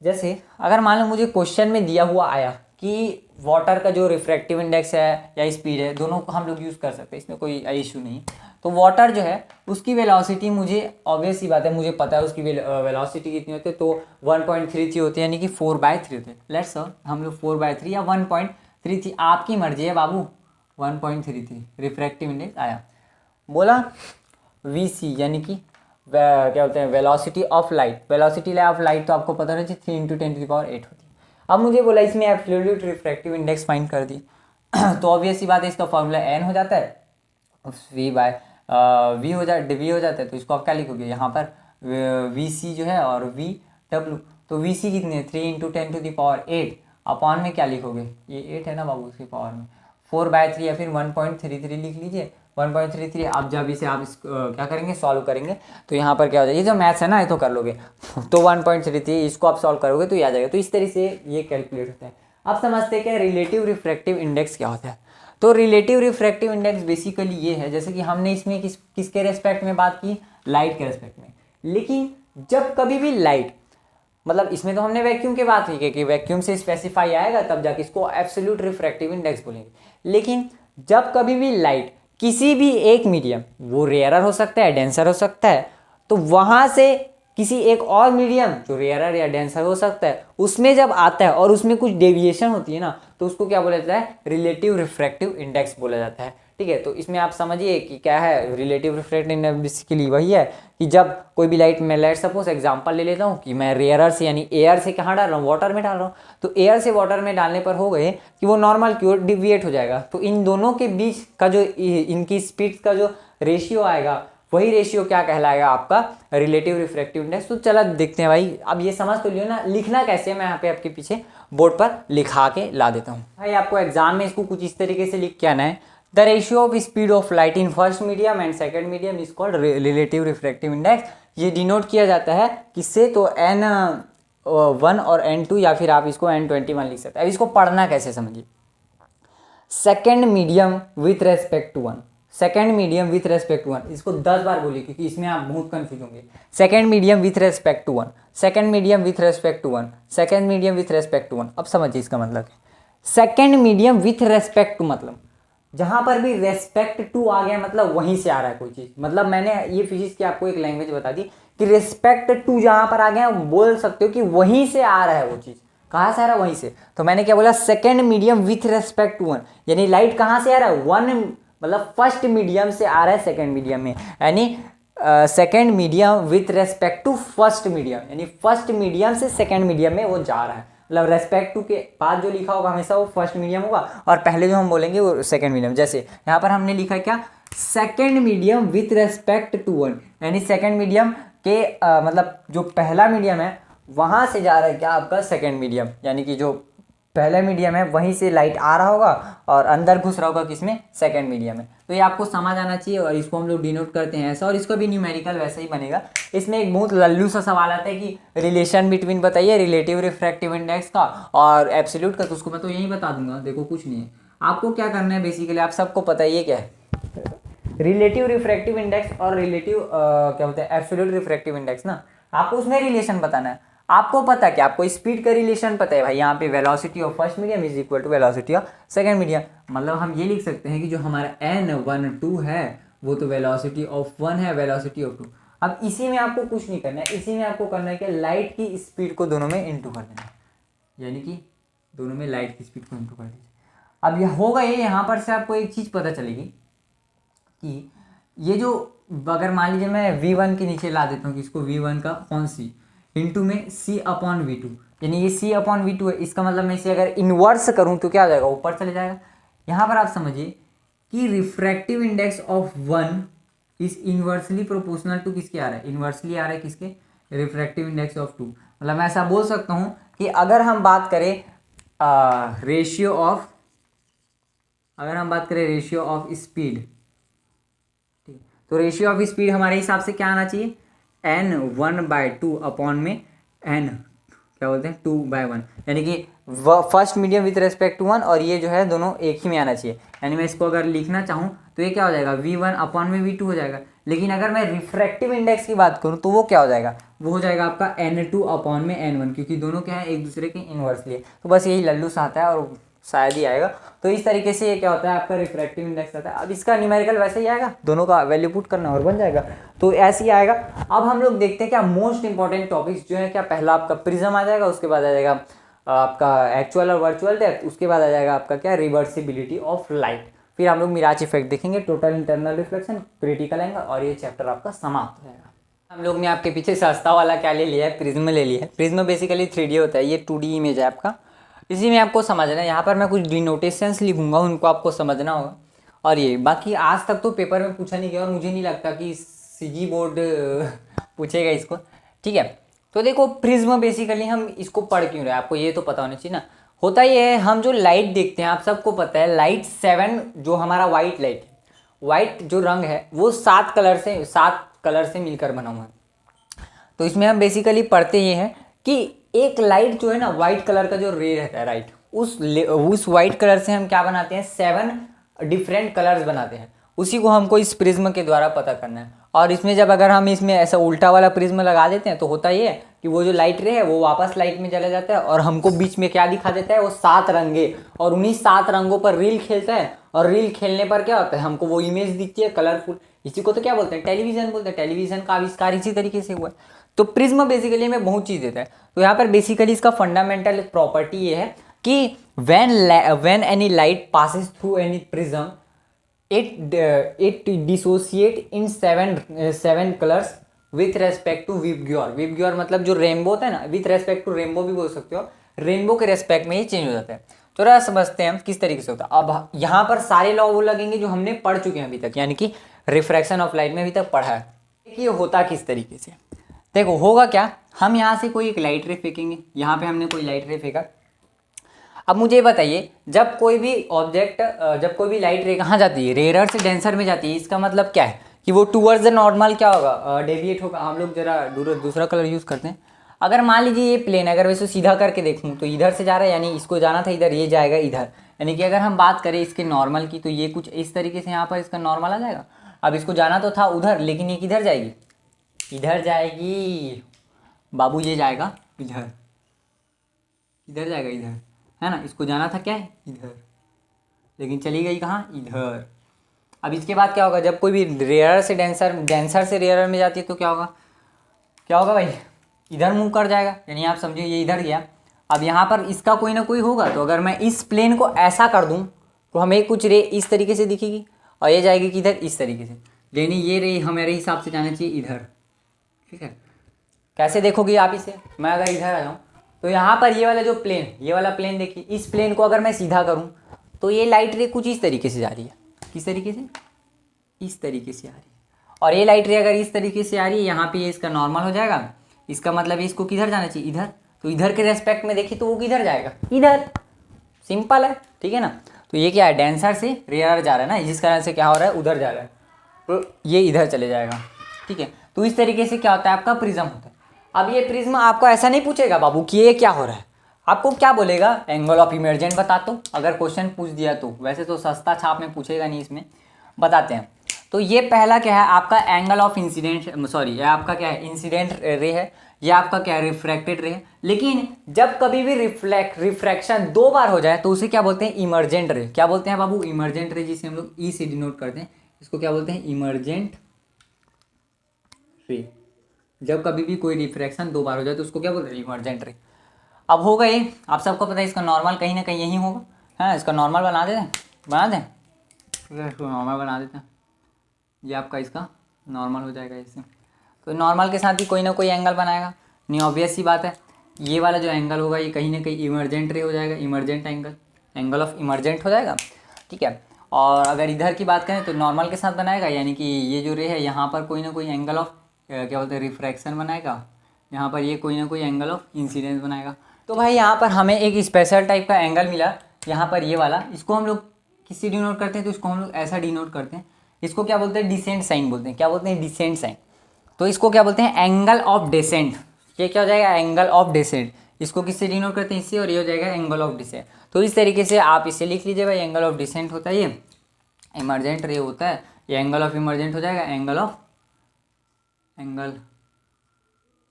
जैसे अगर मान लो मुझे क्वेश्चन में दिया हुआ आया कि वाटर का जो रिफ्रैक्टिव इंडेक्स है या स्पीड है, दोनों को हम लोग यूज़ कर सकते हैं, इसमें कोई इशू नहीं। तो वाटर जो है उसकी वेलोसिटी, मुझे ऑब्वियस ही बात है मुझे पता है उसकी वेलोसिटी कितनी होती है, तो 1.33 होती है, यानी कि 4/3 होते हैं। लेट्स हम लोग 4/3 या 1.33, आपकी मर्जी है बाबू। 1.33 रिफ्रैक्टिव इंडेक्स आया, बोला VC यानी कि क्या बोलते हैं velocity of light. Velocity of light तो आपको पता है 3 × 10⁸ होती है। अब मुझे बोला इसमें एब्सोल्यूट रिफ्रैक्टिव इंडेक्स फाइंड कर दी तो ऑब्वियस सी बात है इसका फॉर्मूला n हो जाता है, v हो जाता है। तो इसको आप क्या लिखोगे यहाँ पर VC जो है और VW, तो VC कितने है 3 × 10⁸ अपॉन में क्या लिखोगे, ये 8 है ना बाबू, उसकी पावर में 4/3 या फिर 1.33 लिख लीजिए। 1.33 आप जब इसे आप क्या करेंगे, सॉल्व करेंगे, तो यहाँ पर क्या हो जाएगा, ये जो मैथ्स है ना ये तो कर लोगे तो 1.33 इसको आप सॉल्व करोगे तो ये आ जाएगा। तो इस तरह से ये कैलकुलेट होता है। अब समझते हैं कि रिलेटिव रिफ्रैक्टिव इंडेक्स क्या होता है। तो रिलेटिव रिफ्रैक्टिव इंडेक्स बेसिकली ये है, जैसे कि हमने इसमें किसके रेस्पेक्ट में बात की, लाइट के रेस्पेक्ट में। लेकिन जब कभी भी लाइट, मतलब इसमें तो हमने वैक्यूम की बात की कि वैक्यूम से स्पेसिफाई आएगा तब जाके इसको एब्सोल्यूट रिफ्रैक्टिव इंडेक्स बोलेंगे। लेकिन जब कभी भी लाइट किसी भी एक मीडियम, वो रेयरर हो सकता है, डेंसर हो सकता है, तो वहाँ से किसी एक और मीडियम जो रेयरर या डेंसर हो सकता है उसमें जब आता है और उसमें कुछ डेविएशन होती है ना, तो उसको क्या बोला जाता है, रिलेटिव रिफ्रैक्टिव इंडेक्स बोला जाता है। ठीक है। तो इसमें आप समझिए कि क्या है रिलेटिव रिफ्रैक्टिव इंडेक्स, बेसिकली वही है कि जब कोई भी लाइट, मैं लेट सपोज एग्जांपल ले लेता हूँ कि मैं रेयरर से यानी एयर से कहाँ डाल रहा हूँ, वाटर में डाल रहा हूँ, तो एयर से वाटर में डालने पर हो गए कि वो नॉर्मल की ओर डिविएट हो जाएगा। तो इन दोनों के बीच का जो इनकी स्पीड का जो रेशियो आएगा, वही रेशियो क्या कहलाएगा, आपका रिलेटिव रिफ्रैक्टिव इंडेक्स। तो चला देखते हैं भाई। अब ये समझ तो लियो ना, लिखना कैसे है मैं यहाँ पे आपके पीछे बोर्ड पर लिखा के ला देता हूँ भाई। आपको एग्जाम में इसको कुछ इस तरीके से लिख के आना है, the ratio of speed of light in first medium and second medium is called relative refractive index. ये डिनोट किया जाता है किससे, तो N1 और N2, या फिर आप इसको N21 लिख सकते हैं। अब इसको पढ़ना कैसे समझिए, second medium with respect to one, second medium with respect to one, इसको 10 बार बोलिए क्योंकि इसमें आप बहुत कंफ्यूज होंगे। Second medium with respect to one, second medium with respect to one, second medium with respect to one. अब समझिए इसका मतलब है, second medium with respect to मतलब जहां पर भी रेस्पेक्ट टू आ गया मतलब वहीं से आ रहा है कोई चीज। मतलब मैंने ये फिजिक्स की आपको एक लैंग्वेज बता दी कि रेस्पेक्ट टू जहां पर आ गया बोल सकते हो कि वहीं से आ रहा है वो चीज। कहाँ से आ रहा है, वहीं से। तो मैंने क्या बोला, second medium with respect to one, यानी लाइट कहाँ से आ रहा है, वन मतलब फर्स्ट मीडियम से आ रहा है सेकेंड मीडियम में, यानी second medium with respect to first medium, यानी फर्स्ट मीडियम से सेकेंड मीडियम में वो जा रहा है। मतलब रेस्पेक्ट टू के बाद जो लिखा होगा हमेशा वो फर्स्ट मीडियम होगा, और पहले जो हम बोलेंगे वो सेकेंड मीडियम। जैसे यहाँ पर हमने लिखा क्या, second medium with respect to one, यानी सेकेंड मीडियम के मतलब जो पहला मीडियम है वहाँ से जा रहा है क्या, आपका सेकेंड मीडियम, यानी कि जो पहला मीडियम है वहीं से लाइट आ रहा होगा और अंदर घुस रहा होगा किसमें, सेकेंड मीडियम में। तो ये आपको समझ आना चाहिए, और इसको हम लोग डिनोट करते हैं ऐसा, और इसका भी न्यूमेरिकल वैसे ही बनेगा। इसमें एक बहुत लल्लू सा सवाल आता है कि रिलेशन बिटवीन बताइए रिलेटिव रिफ्रैक्टिव इंडेक्स का और एब्सोल्यूट का, तो उसको मैं तो यही बता दूंगा। देखो कुछ नहीं है, आपको क्या करना है बेसिकली, आप सबको पता ही है क्या है रिलेटिव रिफ्रैक्टिव इंडेक्स और रिलेटिव क्या बोलते हैं एब्सोल्यूट रिफ्रैक्टिव इंडेक्स ना। आपको उसमें रिलेशन बताना है। आपको पता क्या, आपको स्पीड का रिलेशन पता है भाई, यहाँ पे velocity of first medium is equal to velocity of second medium. मतलब हम ये लिख सकते हैं कि जो हमारा N12 है वो तो वेलोसिटी ऑफ वन है, वेलोसिटी ऑफ टू। अब इसी में आपको कुछ नहीं करना है, इसी में आपको करना है कि लाइट की स्पीड को दोनों में इंटू कर देना है, यानी कि दोनों में लाइट की स्पीड को इंटू कर दीजिए। अब यह होगा ये, यहाँ पर से आपको एक चीज़ पता चलेगी कि ये जो, अगर मान लीजिए मैं V1 के नीचे ला देता हूँ कि इसको V1 का कौन सी इंटू में C/V2, यानी ये C/V2 है, इसका मतलब मैं इसे अगर इन्वर्स करूँ तो क्या हो जाएगा, ऊपर चले जाएगा। यहाँ पर आप समझिए कि refractive index of one is inversely proportional to किसके आ रहा है, इन्वर्सली आ रहा है किसके, रिफ्रैक्टिव इंडेक्स ऑफ टू। मतलब मैं ऐसा बोल सकता हूँ कि अगर हम बात करें रेशियो ऑफ, अगर हम बात करें रेशियो ऑफ स्पीड, तो रेशियो ऑफ स्पीड हमारे हिसाब से क्या आना चाहिए, N1/2 अपॉन में N क्या बोलते हैं 2/1, यानी कि first medium with respect to one, और ये जो है दोनों एक ही में आना चाहिए। यानी मैं इसको अगर लिखना चाहूँ तो ये क्या हो जाएगा, V1 अपॉन में V2 हो जाएगा। लेकिन अगर मैं रिफ्रैक्टिव इंडेक्स की बात करूँ तो वो क्या हो जाएगा, वो हो जाएगा आपका N2 अपॉन में N1, क्योंकि दोनों क्या है एक दूसरे के इन्वर्सली है। तो बस यही लल्लू सा आता है और शायद ही आएगा। तो इस तरीके से ये क्या होता है, आपका रिफ्रैक्टिव इंडेक्स आता है। अब इसका न्यूमेरिकल वैसे ही आएगा, दोनों का वैल्यू पुट करना और बन जाएगा, तो ऐसे ही आएगा। अब हम लोग देखते हैं क्या मोस्ट इंपॉर्टेंट टॉपिक्स जो है, क्या पहला आपका प्रिज्म आ जाएगा, उसके बाद आ जाएगा आपका एक्चुअल और वर्चुअल डेप्थ, उसके बाद आ जाएगा आपका क्या रिवर्सिबिलिटी ऑफ लाइट, फिर हम लोग मिराज इफेक्ट देखेंगे, total internal reflection, critical angle, और ये चैप्टर आपका समाप्त हो जाएगा। हम लोग ने आपके पीछे सस्ता वाला क्या ले लिया है, प्रिज्म ले लिया है। प्रिज्म बेसिकली 3D होता है, ये 2D इमेज है आपका, इसी में आपको समझना है। यहाँ पर मैं कुछ डिनोटेशंस लिखूंगा, उनको आपको समझना होगा। और ये बाकी आज तक तो पेपर में पूछा नहीं गया, और मुझे नहीं लगता कि CG बोर्ड पूछेगा इसको, ठीक है। तो देखो प्रिज्म बेसिकली हम इसको पढ़ क्यों रहे हैं, आपको ये तो पता होना चाहिए ना। होता ये है, हम जो लाइट देखते हैं, आप सबको पता है लाइट 7 जो हमारा वाइट लाइट है, वाइट जो रंग है वो 7 कलर से मिलकर बना हुआ है। तो इसमें हम बेसिकली पढ़ते ये हैं कि एक लाइट जो है ना, वाइट कलर का जो रे रहता है राइट, उस वाइट कलर से हम क्या बनाते हैं, 7 डिफरेंट कलर्स बनाते हैं। उसी को हमको इस प्रिज्म के द्वारा पता करना है। और इसमें जब अगर हम इसमें ऐसा उल्टा वाला प्रिज्म लगा देते हैं तो होता ये है कि वो जो लाइट रे है वो वापस लाइट में चला जाता है, और हमको बीच में क्या दिखा देता है, वो 7 रंगे, और उन्हीं 7 रंगों पर रील खेलता है। और रील खेलने पर क्या होता है, हमको वो इमेज दिखती है कलरफुल। इसी को तो क्या बोलते हैं, टेलीविजन बोलते हैं। टेलीविजन का आविष्कार इसी तरीके से हुआ है। तो प्रिज्म बेसिकली हमें बहुत चीज़ देता है। तो यहाँ पर बेसिकली इसका फंडामेंटल प्रॉपर्टी ये है कि when any light passes through any prism, it dissociate in seven colours with respect to VIBGYOR. VIBGYOR मतलब जो रेनबो होता है ना, विथ रेस्पेक्ट टू रेनबो भी बोल सकते हो, रेनबो के रेस्पेक्ट में ये चेंज हो जाता है। तो जरा समझते हैं हम किस तरीके से होता है। अब यहाँ पर सारे लॉ वो लगेंगे जो हमने पढ़ चुके हैं अभी तक, यानी कि रिफ्रैक्शन ऑफ लाइट में अभी तक पढ़ा है कि ये होता किस तरीके से। देखो होगा क्या, हम यहाँ से कोई एक लाइट रे फेंकेंगे, यहाँ पे हमने कोई लाइट रे फेंका। अब मुझे ये बताइए, जब कोई भी ऑब्जेक्ट, जब कोई भी लाइट रे कहाँ जाती है, रेयर से डेंसर में जाती है, इसका मतलब क्या है कि वो टूवर्ड्स द नॉर्मल क्या होगा, डेविएट होगा। हम लोग जरा दूसरा कलर यूज़ करते हैं। अगर मान लीजिए ये प्लेन, अगर वैसे सीधा करके देखूँ तो इधर से जा रहा है, यानी इसको जाना था इधर, ये जाएगा इधर। यानी कि अगर हम बात करें इसके नॉर्मल की, तो ये कुछ इस तरीके से यहाँ पर इसका नॉर्मल आ जाएगा। अब इसको जाना तो था उधर, लेकिन ये किधर जाएगी, इधर जाएगी बाबू, ये जाएगा इधर, इधर जाएगा इधर, है ना। इसको जाना था क्या है इधर, लेकिन चली गई कहाँ, इधर। अब इसके बाद क्या होगा, जब कोई भी रेयर से डेंसर, डेंसर से रेयर में जाती है तो क्या होगा, क्या होगा भाई, इधर मूव कर जाएगा। यानी आप समझिए ये इधर गया। अब यहाँ पर इसका कोई ना कोई होगा, तो अगर मैं इस प्लेन को ऐसा कर दूँ तो हमें कुछ रे इस तरीके से दिखेगी, और ये जाएगी किधर, इस तरीके से। यानी ये रे हमारे हिसाब से जाना चाहिए इधर, ठीक है। कैसे देखोगे आप इसे, मैं अगर इधर आ जाऊँ तो यहाँ पर ये वाला जो प्लेन, ये वाला प्लेन देखिए, इस प्लेन को अगर मैं सीधा करूँ तो ये लाइट रे कुछ इस तरीके से जा रही है। किस तरीके से, इस तरीके से आ रही है। और ये लाइट रे अगर इस तरीके से आ रही है, यहाँ पे ये इसका नॉर्मल हो जाएगा। इसका मतलब इसको किधर जाना चाहिए, इधर। तो इधर के रेस्पेक्ट में देखिए तो वो किधर जाएगा, इधर। सिंपल है, ठीक है ना। तो ये क्या है, डेंसर से रेयर जा रहा है ना, जिस कारण से क्या हो रहा है, उधर जा रहा है, तो ये इधर चले जाएगा, ठीक है। तो इस तरीके से क्या होता है, आपका प्रिज्म होता है। अब ये प्रिज्म आपको ऐसा नहीं पूछेगा बाबू कि ये क्या हो रहा है, आपको क्या बोलेगा, एंगल ऑफ इमर्जेंट बता दो, अगर क्वेश्चन पूछ दिया तो। वैसे तो सस्ता छाप में पूछेगा नहीं, इसमें बताते हैं। तो ये पहला क्या है आपका एंगल ऑफ इंसिडेंट, सॉरी ये आपका क्या है, इंसिडेंट रे है, ये आपका क्या है, रिफ्रैक्टेड रे है। लेकिन जब कभी भी रिफ्रैक्शन दो बार हो जाए तो उसे क्या बोलते हैं, इमर्जेंट रे। क्या बोलते हैं बाबू, इमर्जेंट रे, जिसे हम लोग ई से डिनोट करते हैं, इसको क्या बोलते हैं, इमर्जेंट रे। जब कभी भी कोई रिफ्रैक्शन दो बार हो जाए तो उसको क्या बोलते हैं, इमर्जेंट रे। अब होगा ये, आप सबको पता है इसका नॉर्मल कहीं ना कहीं यही होगा, है। इसका नॉर्मल बना दें, बना दें, इसको नॉर्मल बना देते हैं। ये आपका इसका नॉर्मल हो जाएगा इससे। तो नॉर्मल के साथ ही कोई ना कोई एंगल बनाएगा, नहीं ऑब्वियस सी बात है। ये वाला जो एंगल होगा ये कहीं ना कहीं इमर्जेंट रे हो जाएगा, emergent angle, angle of emergent हो जाएगा, ठीक है। और अगर इधर की बात करें तो नॉर्मल के साथ बनाएगा, यानी कि ये जो रे है यहाँ पर कोई ना कोई एंगल ऑफ क्या बोलते हैं, रिफ्रैक्शन बनाएगा। यहाँ पर ये कोई ना कोई एंगल ऑफ इंसिडेंस बनाएगा। तो भाई यहाँ पर हमें एक स्पेशल टाइप का एंगल मिला, यहाँ पर ये वाला। इसको हम लोग किससे डिनोट करते हैं, तो इसको हम लोग ऐसा डिनोट करते हैं। इसको क्या बोलते हैं, डिसेंट साइन बोलते हैं। क्या बोलते हैं, डिसेंट साइन। तो इसको क्या बोलते हैं, एंगल ऑफ डिसेंट। ये क्या हो जाएगा, एंगल ऑफ डिसेंट। इसको किससे डिनोट करते हैं, इससे, और ये हो जाएगा एंगल ऑफ डिसेंट। तो इस तरीके से आप इसे लिख लीजिए भाई, एंगल ऑफ डिसेंट होता है ये, इमर्जेंट रे होता है ये, एंगल ऑफ इमर्जेंट हो जाएगा, एंगल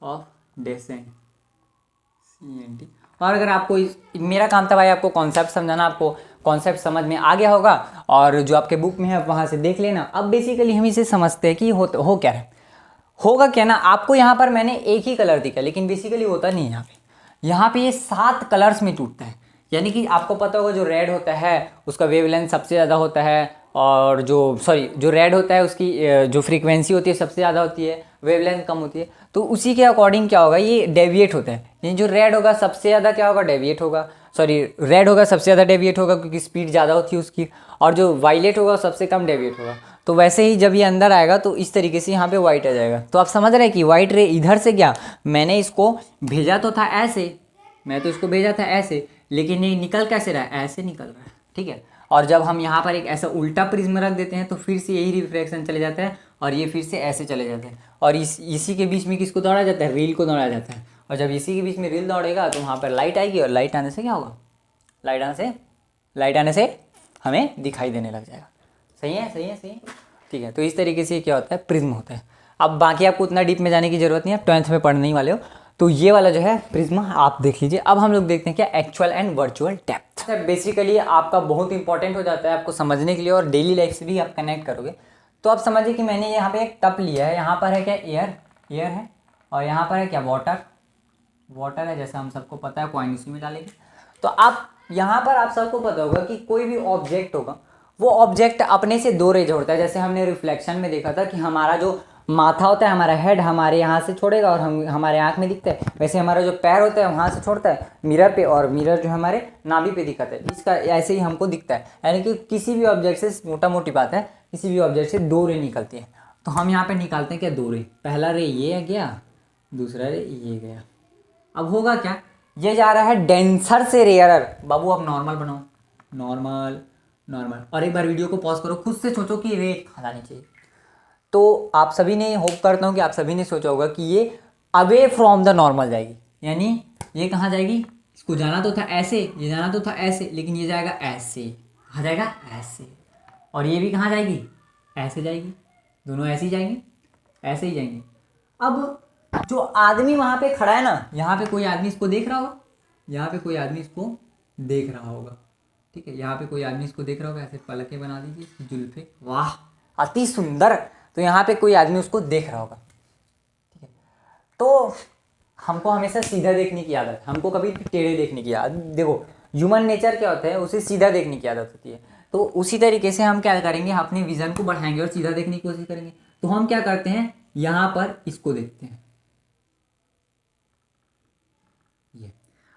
ऑफ डिसेंट, CNT। और अगर आपको मेरा काम था भाई आपको कॉन्सेप्ट समझाना, आपको कॉन्सेप्ट समझ में आ गया होगा, और जो आपके बुक में है वहाँ से देख लेना। अब बेसिकली हम इसे समझते हैं कि हो क्या है, होगा क्या ना। आपको यहाँ पर मैंने एक ही कलर दिखा, लेकिन बेसिकली होता नहीं है यहाँ पे ये 7 कलर्स में टूटता है। यानी कि आपको पता होगा जो रेड होता है उसका वेवलेंथ सबसे ज़्यादा होता है, और जो रेड होता है उसकी जो फ्रीक्वेंसी होती है सबसे ज़्यादा होती है, वेवलेंथ कम होती है। तो उसी के अकॉर्डिंग क्या होगा, ये डेविएट होता है। यानी जो रेड होगा सबसे ज़्यादा क्या होगा, डेविएट होगा, रेड होगा सबसे ज़्यादा डेविएट होगा क्योंकि स्पीड ज़्यादा होती है उसकी, और जो वायलेट होगा सबसे कम डेविएट होगा। तो वैसे ही जब ये अंदर आएगा तो इस तरीके से यहाँ पे वाइट आ जाएगा। तो आप समझ रहे हैं कि वाइट रे इधर से क्या, मैंने इसको भेजा तो था ऐसे, मैं तो इसको भेजा था ऐसे, लेकिन ये निकल कैसे रहा है, ऐसे निकल रहा है, ठीक है। और जब हम यहाँ पर एक ऐसा उल्टा प्रिज्म रख देते हैं तो फिर से यही रिफ्रैक्शन चले जाता है, और ये फिर से ऐसे चले जाते हैं। और इसी के बीच में किसको दौड़ा जाता है, रील को दौड़ा जाता है। और जब इसी के बीच में रील दौड़ेगा तो वहाँ पर लाइट आएगी, और लाइट आने से क्या होगा, लाइट आने से हमें दिखाई देने लग जाएगा। सही है, सही है, सही है, ठीक है। तो इस तरीके से क्या होता है, प्रिज्म होता है। अब बाकी आपको उतना डीप में जाने की जरूरत नहीं है, 12th में पढ़ने ही वाले हो। तो ये वाला जो है प्रिज्म आप देख लीजिए। अब हम लोग देखते हैं क्या, actual and virtual depth. Basically आपका बहुत इंपॉर्टेंट हो जाता है आपको समझने के लिए, और डेली लाइफ से भी आप कनेक्ट करोगे। तो आप समझिए कि मैंने यहाँ पे एक टप लिया है, यहाँ पर है क्या, एयर है, और यहाँ पर है क्या, वाटर है, जैसा हम सबको पता है, कॉइन इसी में डालेंगे। तो आप यहाँ पर आप सबको पता होगा कि कोई भी ऑब्जेक्ट होगा वो ऑब्जेक्ट अपने से दो रे छोड़ता है। जैसे हमने रिफ्लेक्शन में देखा था कि हमारा जो माथा होता है, हमारा हेड हमारे यहाँ से छोड़ेगा और हम हमारे आँख में दिखता है, वैसे हमारा जो पैर होता है वहाँ से छोड़ता है मिरर पे, और मिरर जो हमारे नाभि पे दिखाता है। इसका ऐसे ही हमको दिखता है, यानी कि किसी भी ऑब्जेक्ट से, मोटा मोटी बात है, किसी भी ऑब्जेक्ट से दो रे निकलती है। तो हम यहाँ पे निकालते हैं क्या, दो रे। पहला रे ये गया, दूसरा रे ये गया। अब होगा क्या, ये जा रहा है डेंसर से रेयरर। बाबू आप नॉर्मल बनाओ, नॉर्मल नॉर्मल, और एक बार वीडियो को पॉज करो, खुद से सोचो कि रे कहाँ जानी चाहिए। तो आप सभी ने, होप करता हूँ कि आप सभी ने सोचा होगा कि ये अवे फ्रॉम द नॉर्मल जाएगी, यानी ये कहाँ जाएगी, इसको जाना तो था ऐसे, ये जाना तो था ऐसे, लेकिन ये जाएगा ऐसे। कहाँ जाएगा, ऐसे। और ये भी कहाँ जाएगी, ऐसे जाएगी। दोनों ऐसे ही जाएंगे, ऐसे ही जाएंगे। अब जो आदमी वहाँ पे खड़ा है ना, यहाँ पे कोई आदमी इसको देख रहा होगा, यहाँ पे कोई आदमी इसको देख रहा होगा, ठीक है, यहाँ पे कोई आदमी इसको देख रहा होगा। ऐसे पलके बना दीजिए इसकी जुल्फे, वाह अति सुंदर। तो यहाँ पे कोई आदमी उसको देख रहा होगा, ठीक है। तो हमको हमेशा सीधा देखने की आदत, हमको कभी टेढ़े देखने की आदत, देखो ह्यूमन नेचर क्या होता है, उसे सीधा देखने की आदत होती है। तो उसी तरीके से हम क्या करेंगे, अपने विजन को बढ़ाएंगे और सीधा देखने की कोशिश करेंगे। तो हम क्या करते हैं, यहाँ पर इसको देखते हैं, ये।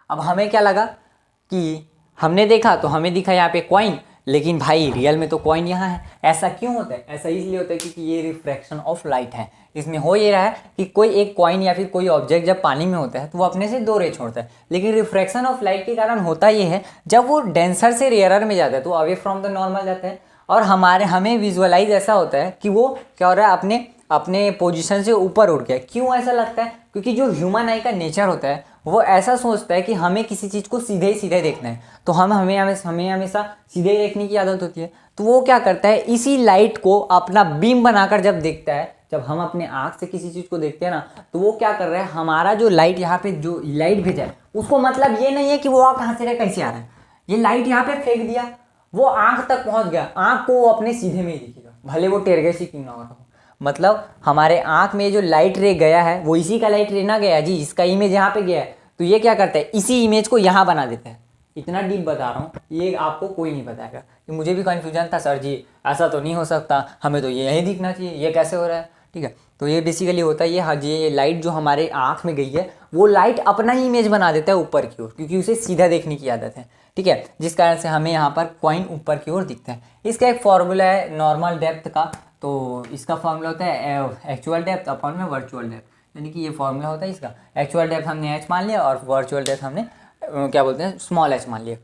अब हमें क्या लगा कि हमने देखा तो हमें दिखा यहाँ पे कॉइन, लेकिन भाई रियल में तो कॉइन यहाँ है। ऐसा क्यों होता है, ऐसा इसलिए होता है क्योंकि ये रिफ्रैक्शन ऑफ लाइट है। इसमें हो ये रहा है कि कोई एक कॉइन या फिर कोई ऑब्जेक्ट जब पानी में होता है तो वो अपने से दो रे छोड़ता है, लेकिन रिफ्रैक्शन ऑफ लाइट के कारण होता ये है, जब वो डेंसर से रेयरर में जाता है तो अवे फ्रॉम द नॉर्मल जाता है, और हमें विजुअलाइज ऐसा होता है कि वो क्या हो रहा है, अपने अपने पोजीशन से ऊपर उठ गया। क्यों ऐसा लगता है, क्योंकि जो ह्यूमन आई का नेचर होता है वो ऐसा सोचता है कि हमें किसी चीज़ को सीधे ही सीधे देखना है, तो हमें हमेशा सीधे ही देखने की आदत होती है। तो वो क्या करता है, इसी लाइट को अपना बीम बनाकर जब देखता है, जब हम अपने आँख से किसी चीज़ को देखते हैं ना, तो वो क्या कर रहा है, हमारा जो लाइट यहाँ पे जो लाइट भेजा है उसको मतलब ये नहीं है कि वो कहाँ से रहा, कैसे आ रहा है, ये लाइट यहाँ पे फेंक दिया, वो आँख तक पहुँच गया, आँख को वो अपने सीधे में ही दिखेगा, भले वो टेढ़े से क्यों ना हो रहा हो। मतलब हमारे आँख में जो लाइट रे गया है वो इसी का लाइट रे ना गया जी, इसका इमेज यहाँ पे गया है, तो ये क्या करता है, इसी इमेज को यहाँ बना देता है। इतना डीप बता रहा हूँ, ये आपको कोई नहीं बताएगा। कि मुझे भी कन्फ्यूजन था, सर जी ऐसा तो नहीं हो सकता, हमें तो ये यही दिखना चाहिए, ये कैसे हो रहा है, ठीक है। तो ये बेसिकली होता है ये, हाँ जी, ये लाइट जो हमारे आँख में गई है वो लाइट अपना ही इमेज बना देता है ऊपर की ओर, क्योंकि उसे सीधा देखने की आदत है, ठीक है, जिस कारण से हमें यहाँ पर कॉइन ऊपर की ओर दिखता है। इसका एक फॉर्मूला है नॉर्मल डेप्थ का, तो इसका फॉर्मूला होता है एक्चुअल डेप्थ अपॉन में वर्चुअल डेप्थ, यानी कि ये फॉर्मूला होता है इसका। एक्चुअल डेप्थ हमने h मान लिया और वर्चुअल डेप्थ हमने क्या बोलते हैं, स्मॉल h मान लिया।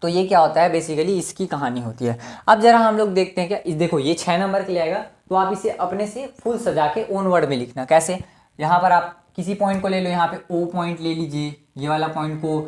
तो ये क्या होता है, बेसिकली इसकी कहानी होती है। अब जरा हम लोग देखते हैं क्या, इस देखो ये 6 नंबर के लिए आएगा, तो आप इसे अपने से फुल सजा के ओन वर्ड में लिखना। कैसे, यहाँ पर आप किसी पॉइंट को ले लो, यहाँ पे O पॉइंट ले लीजिए, ये वाला पॉइंट को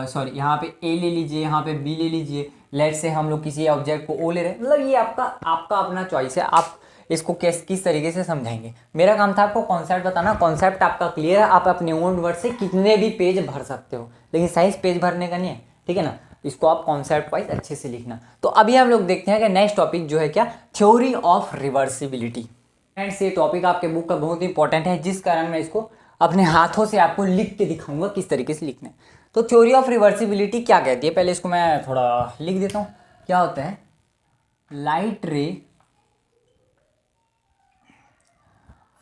सॉरी यहाँ पे A ले लीजिए, यहाँ पे B ले लीजिए। लेट से हम लोग किसी ऑब्जेक्ट को O ले रहे हैं, मतलब ये आपका अपना चॉइस है, आप इसको किस तरीके से समझाएंगे। मेरा काम था आपको कॉन्सेप्ट बताना, कॉन्सेप्ट आपका क्लियर है, आप अपने ओन वर्ड से कितने भी पेज भर सकते हो, लेकिन साइज पेज भरने का नहीं है, ठीक है ना। इसको आप कॉन्सेप्ट वाइज अच्छे से लिखना। तो अभी हम लोग देखते हैं कि नेक्स्ट टॉपिक जो है क्या, थ्योरी ऑफ रिवर्सिबिलिटी। फ्रेंड्स ये टॉपिक आपके बुक का बहुत इंपॉर्टेंट है, जिस कारण मैं इसको अपने हाथों से आपको लिख के दिखाऊंगा किस तरीके से लिखना है। तो थ्योरी ऑफ रिवर्सिबिलिटी क्या कहती है, पहले इसको मैं थोड़ा लिख देता हूँ। क्या होता है, लाइट रे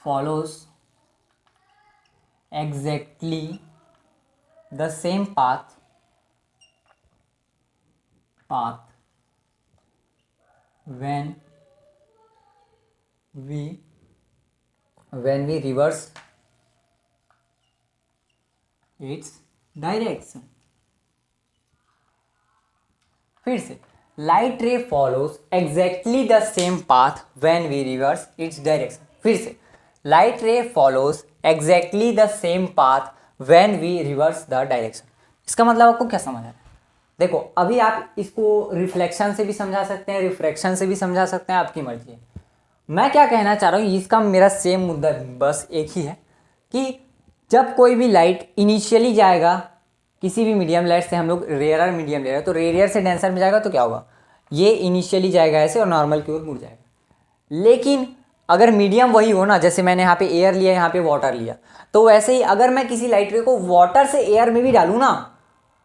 follows exactly the same path when we reverse its direction। फिर से, light ray follows exactly the same path when we reverse its direction. फिर से, light ray follows exactly the same path when we reverse the direction. इसका मतलब आपको क्या समझ आ रहा है, देखो अभी आप इसको रिफ्लेक्शन से भी समझा सकते हैं, रिफ्रैक्शन से भी समझा सकते हैं, आपकी मर्जी है। मैं क्या कहना चाह रहा हूँ, इसका मेरा सेम मुद्दा बस एक ही है कि जब कोई भी लाइट इनिशियली जाएगा किसी भी मीडियम लाइट से, हम लोग रेयर मीडियम ले रहे हैं, तो रेयर से डेंसर में जाएगा तो क्या होगा, ये इनिशियली जाएगा ऐसे और नॉर्मल की ओर मुड़ जाएगा। लेकिन अगर मीडियम वही हो ना, जैसे मैंने यहाँ पे एयर लिया, यहाँ पे वाटर लिया, तो वैसे ही अगर मैं किसी लाइट रे को वाटर से एयर में भी डालूँ ना,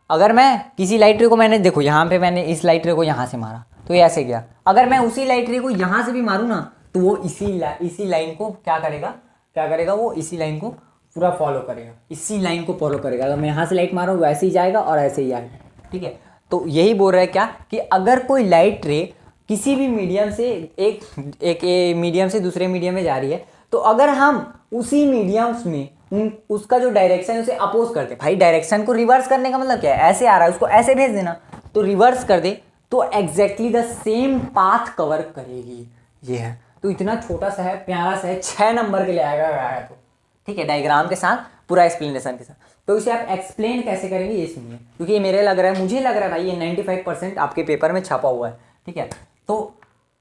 अगर मैं किसी लाइट रे को, मैंने देखो यहाँ पे मैंने इस लाइट रे को यहाँ से मारा, तो ये ऐसे गया। अगर मैं उसी लाइट रे को यहाँ से भी मारूँ ना तो वो इसी लाइन को क्या करेगा वो इसी लाइन को पूरा फॉलो करेगा, इसी लाइन को फॉलो करेगा। अगर मैं यहाँ से लाइट मारूँ वैसे ही जाएगा और ऐसे ही आएगा, ठीक है। तो यही बोल रहा है क्या कि अगर कोई लाइट रे किसी भी मीडियम से एक मीडियम से दूसरे मीडियम में जा रही है, तो अगर हम उसी मीडियम्स में उसका जो डायरेक्शन है उसे अपोज करते, भाई डायरेक्शन को रिवर्स करने का मतलब क्या है, ऐसे आ रहा है उसको ऐसे भेज देना, तो रिवर्स कर दे तो exactly the same path cover करेगी। ये है, तो इतना छोटा सा है, प्यारा सा है, 6 नंबर के लिए आएगा तो ठीक है, डायग्राम के साथ पूरा एक्सप्लेनेशन के साथ। तो इसे आप एक्सप्लेन कैसे करेंगे ये सुनिए, क्योंकि ये मुझे लग रहा है भाई ये 95% आपके पेपर में छपा हुआ है, ठीक है। तो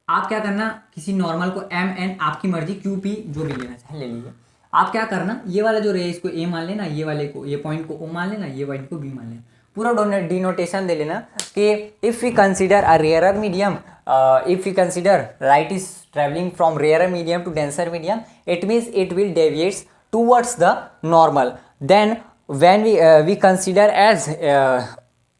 आप क्या करना, किसी नॉर्मल को एम एन आपकी मर्जी क्यू पी जो भी लेना चाहे ले लीजिए। आप क्या करना, ये वाला जो रे इसको ए मान लेना, ये वाले को ये पॉइंट को ओ मान लेना, ये पॉइंट को बी मान लेना, पूरा डिनोटेशन दे लेना कि if we consider a rarer medium, if we consider light is traveling from rarer medium to denser medium, it means it will deviates towards the normal. Then when we consider as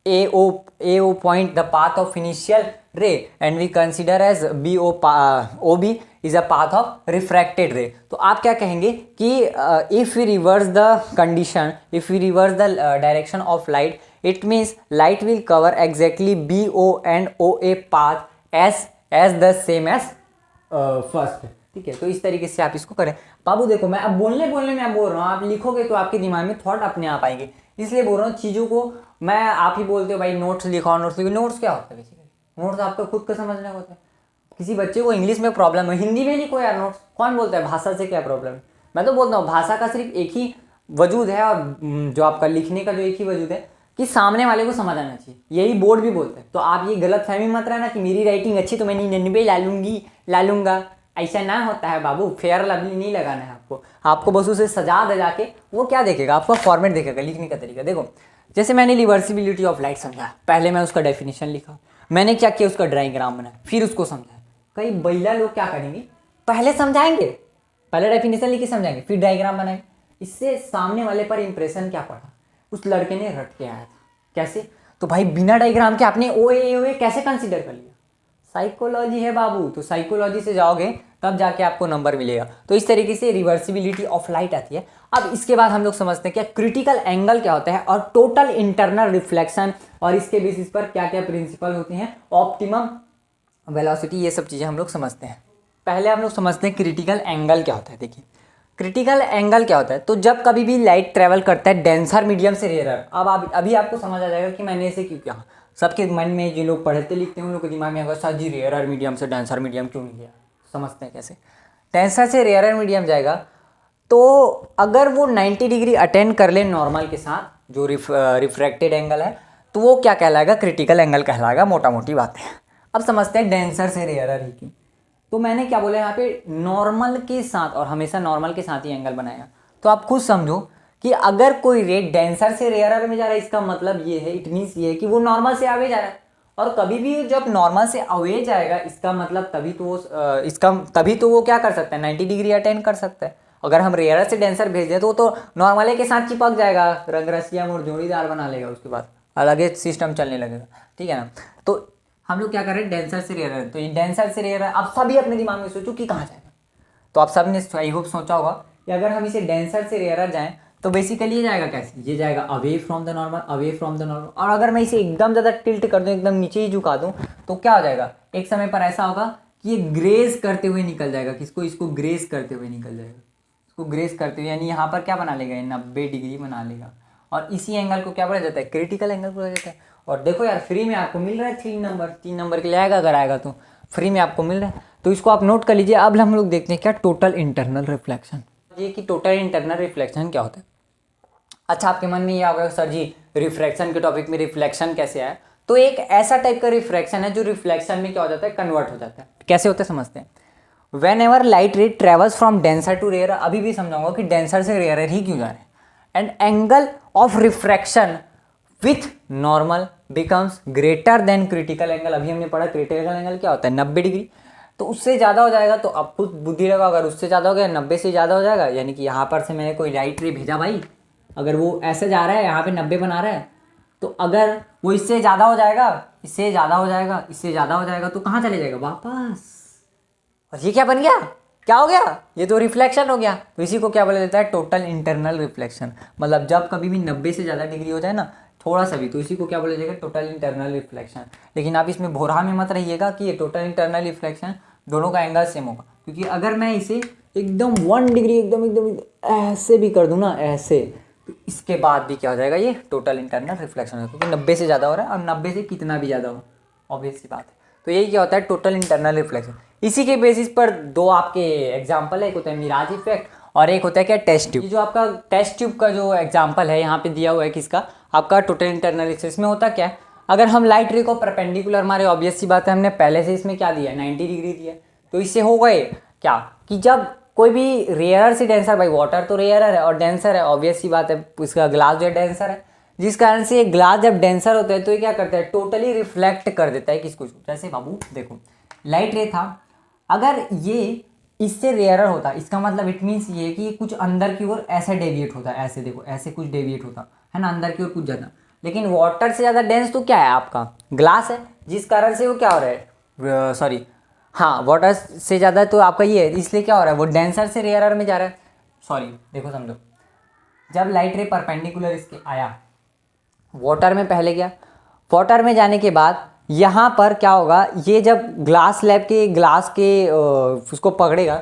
AO point the path of initial ray, and we consider as OB is a path of refracted ray. तो आप क्या कहेंगे कि if we reverse the condition, if we reverse the direction of light, it means light will cover exactly BO and OA path as the same as first, ठीक है। तो इस तरीके से आप इसको करें। बाबू देखो मैं अब बोलने में आप बोल रहा हूँ, आप लिखोगे तो आपके दिमाग में थॉट अपने आप आएंगे, इसलिए बोल रहा हूँ चीज़ों को। मैं आप ही बोलते हो भाई नोट्स लिखो, नोट्स क्या होता है बेसिकली, नोट्स आपको खुद को समझना होता है। किसी बच्चे को इंग्लिश में प्रॉब्लम है, हिंदी में लिखो यार नोट्स, कौन बोलता है भाषा से क्या प्रॉब्लम है। मैं तो बोलता हूँ भाषा का सिर्फ एक ही वजूद है, और जो आपका लिखने का जो एक ही वजूद है कि सामने वाले को समझ आना चाहिए, यही बोर्ड भी बोलता है। तो आप ये गलत फहमी मत रहना कि मेरी राइटिंग अच्छी तो मैं 99 ला लूँगा, ऐसा ना होता है बाबू। फेयर लवली नहीं लगाना है आपको बस उसे सजा दजा के वो क्या देखेगा, आपका फॉर्मेट देखेगा, लिखने का तरीका। देखो जैसे मैंने रिवर्सिबिलिटी ऑफ लाइट समझा, पहले मैं उसका डेफिनेशन लिखा, मैंने क्या किया उसका डायग्राम बनाया, फिर उसको समझाया। कई बैला लोग क्या करेंगे, पहले समझाएंगे, पहले डेफिनेशन लिख के समझाएंगे, फिर डायग्राम बनाएंगे। इससे सामने वाले पर इंप्रेशन क्या पड़ा, उस लड़के ने रट के आया था। कैसे, तो भाई बिना डायग्राम के आपने ओए कैसे कंसीडर कर लिया। साइकोलॉजी है बाबू, तो साइकोलॉजी से जाओगे तब जाके आपको नंबर मिलेगा। तो इस तरीके से रिवर्सिबिलिटी ऑफ लाइट आती है। अब इसके बाद हम लोग समझते हैं क्या क्रिटिकल एंगल क्या होता है, और टोटल इंटरनल रिफ्लेक्शन, और इसके बेसिस पर क्या क्या प्रिंसिपल होते हैं, ऑप्टिमम वेलोसिटी, ये सब चीज़ें हम लोग समझते हैं। पहले हम लोग समझते हैं क्रिटिकल एंगल क्या होता है। देखिए क्रिटिकल एंगल क्या होता है, तो जब कभी भी लाइट ट्रेवल करता है डेंसर मीडियम से रेयरर, अब अभी आपको समझ आ जाएगा कि मैंने इसे क्यों किया। सबके मन में जो लोग पढ़ते लिखते हैं उन लोग के दिमाग में आएगा सर जी रेयरर मीडियम से डेंसर मीडियम क्यों नहीं गया। समझते हैं कैसे, डेंसर से रेयरर मीडियम जाएगा तो अगर वो 90 डिग्री अटेंड कर ले नॉर्मल के साथ, जो रिफ्रैक्टेड एंगल है, तो वो क्या कहलाएगा, क्रिटिकल एंगल कहलाएगा। मोटा मोटी बात है। अब समझते हैं डेंसर से रेयरर ही क्यों। तो मैंने क्या बोला यहाँ पे, नॉर्मल के साथ, और हमेशा नॉर्मल के साथ ही एंगल बनाया। तो आप खुद समझो कि अगर कोई रे डेंसर से रेयरर में जा रहा है, इसका मतलब ये है, इट मीन्स ये है कि वो नॉर्मल से अवे जा रहा है। और कभी भी जब नॉर्मल से अवे जाएगा, इसका मतलब तभी तो वो क्या कर सकता है, 90 डिग्री अटेंड कर सकता है। अगर हम रेयरर से डेंसर भेज दें तो वो तो नॉर्मल के साथ चिपक जाएगा, रंग रसिया मोड़ जोड़ीदार बना लेगा, उसके बाद अलग ही सिस्टम चलने लगेगा, ठीक है ना। तो हम लोग क्या कर रहे हैं, डेंसर से रेयरर। तो ये डेंसर से रेयरर, आप सभी अपने दिमाग में सोचो कि कहाँ जाएगा। तो आप सब ने आई होप सोचा होगा कि अगर हम इसे डेंसर से रेयरर जाएं तो बेसिकली ये जाएगा कैसे, ये जाएगा away from the normal, away from the normal. और अगर मैं इसे एकदम ज़्यादा टिल्ट कर दूँ, एकदम नीचे ही झुका दूँ, तो क्या हो जाएगा, एक समय पर ऐसा होगा कि ये ग्रेज करते हुए निकल जाएगा। इसको ग्रेज करते हुए निकल जाएगा, इसको ग्रेज करते हुए, यानी यहाँ पर क्या बना लेगा, 90 डिग्री बना लेगा। और इसी एंगल को क्या बोला जाता है, क्रिटिकल एंगल बोला जाता है। और देखो यार फ्री में आपको मिल रहा है 3 नंबर के लिए आएगा, अगर आएगा तो फ्री में आपको मिल रहा है, तो इसको आप नोट कर लीजिए। अब हम लोग देखते हैं क्या टोटल इंटरनल रिफ्लेक्शन, ये कि टोटल इंटरनल रिफ्लेक्शन क्या होता है। अच्छा आपके मन में ये आ गया सर जी रिफ्रैक्शन के टॉपिक में रिफ्लेक्शन कैसे आया, तो एक ऐसा टाइप का रिफ्रैक्शन है जो रिफ्लेक्शन में क्या हो जाता है, कन्वर्ट हो जाता है। कैसे होता है समझते हैं। Whenever light ray travels from denser to rare, अभी भी समझाऊंगा कि डेंसर से रेयर ही क्यों जा रहे हैं, and angle of refraction with normal becomes greater than critical angle. अभी हमने पढ़ा क्रिटिकल एंगल क्या होता है, 90 डिग्री। तो उससे ज़्यादा हो जाएगा, तो अब खुद बुद्धि लगा, अगर उससे ज़्यादा हो गया, 90 से ज़्यादा हो जाएगा, यानी कि यहाँ पर से मैंने कोई लाइट रे भेजा भाई, अगर वो ऐसे जा रहा है यहाँ पे 90 बना रहा है, तो अगर वो इससे ज़्यादा हो जाएगा, इससे ज़्यादा हो जाएगा, इससे ज़्यादा हो जाएगा, तो कहाँ चले जाएगा? वापस। और ये क्या बन गया? क्या हो गया? ये तो रिफ्लेक्शन हो गया। तो इसी को क्या बोला जाता है? Total internal reflection. मतलब जब कभी भी 90 से ज़्यादा डिग्री हो जाए ना, थोड़ा सा भी, तो इसी को क्या बोला जाएगा? Total internal reflection. लेकिन आप इसमें भोरा में मत रहिएगा कि ये टोटल इंटरनल रिफ्लेक्शन दोनों का एंगल सेम होगा, क्योंकि अगर मैं इसे एकदम 1 डिग्री एकदम एकदम ऐसे भी कर दूँ ना, ऐसे, तो इसके बाद भी क्या हो जाएगा? ये टोटल इंटरनल रिफ्लेक्शन होगा, क्योंकि 90 से ज़्यादा हो रहा है, और 90 से कितना भी ज़्यादा हो, ऑब्वियस सी बात है। तो यही क्या होता है? Total internal reflection. इसी के बेसिस पर दो आपके एग्जाम्पल है, एक होता है मिराज इफेक्ट और एक होता है क्या? Test tube. ये जो आपका टेस्ट ट्यूब का जो एग्जाम्पल है यहाँ पे दिया हुआ है, किसका? आपका टोटल इंटरनल रिफ्लेक्शन। इसमें होता क्या है? अगर हम लाइट रे को परपेंडिकुलर मारे, ऑब्वियस सी बात है, हमने पहले से इसमें क्या दिया है? 90 डिग्री दिया है। तो इससे हो गए क्या कि जब कोई भी रेयरर से डेंसर, भाई वाटर तो रेयरर है और डेंसर है, ऑब्वियस सी बात है, इसका ग्लास जो है डेंसर है, जिस कारण से ये ग्लास जब डेंसर होता है तो ये क्या करता है? टोटली रिफ्लेक्ट कर देता है किसको? जैसे बाबू देखो, लाइट रे था, अगर ये इससे रेयरर होता, इसका मतलब इट मीन्स ये कि कुछ अंदर की ओर ऐसे डेविएट होता है, ऐसे देखो, ऐसे कुछ डेविएट होता है ना, अंदर की ओर कुछ ज़्यादा। लेकिन वाटर से ज़्यादा डेंस तो क्या है? आपका ग्लास है, जिस कारण से वो क्या हो रहा है? सॉरी, हाँ, वाटर से ज़्यादा तो आपका ये है, इसलिए क्या हो रहा है? वो डेंसर से रेयरर में जा रहा है। सॉरी, देखो समझो, जब लाइट रे परपेंडिकुलर इसके आया, वाटर में पहले गया, वाटर में जाने के बाद यहाँ पर क्या होगा? ये जब ग्लास स्लैब के ग्लास के उसको पकड़ेगा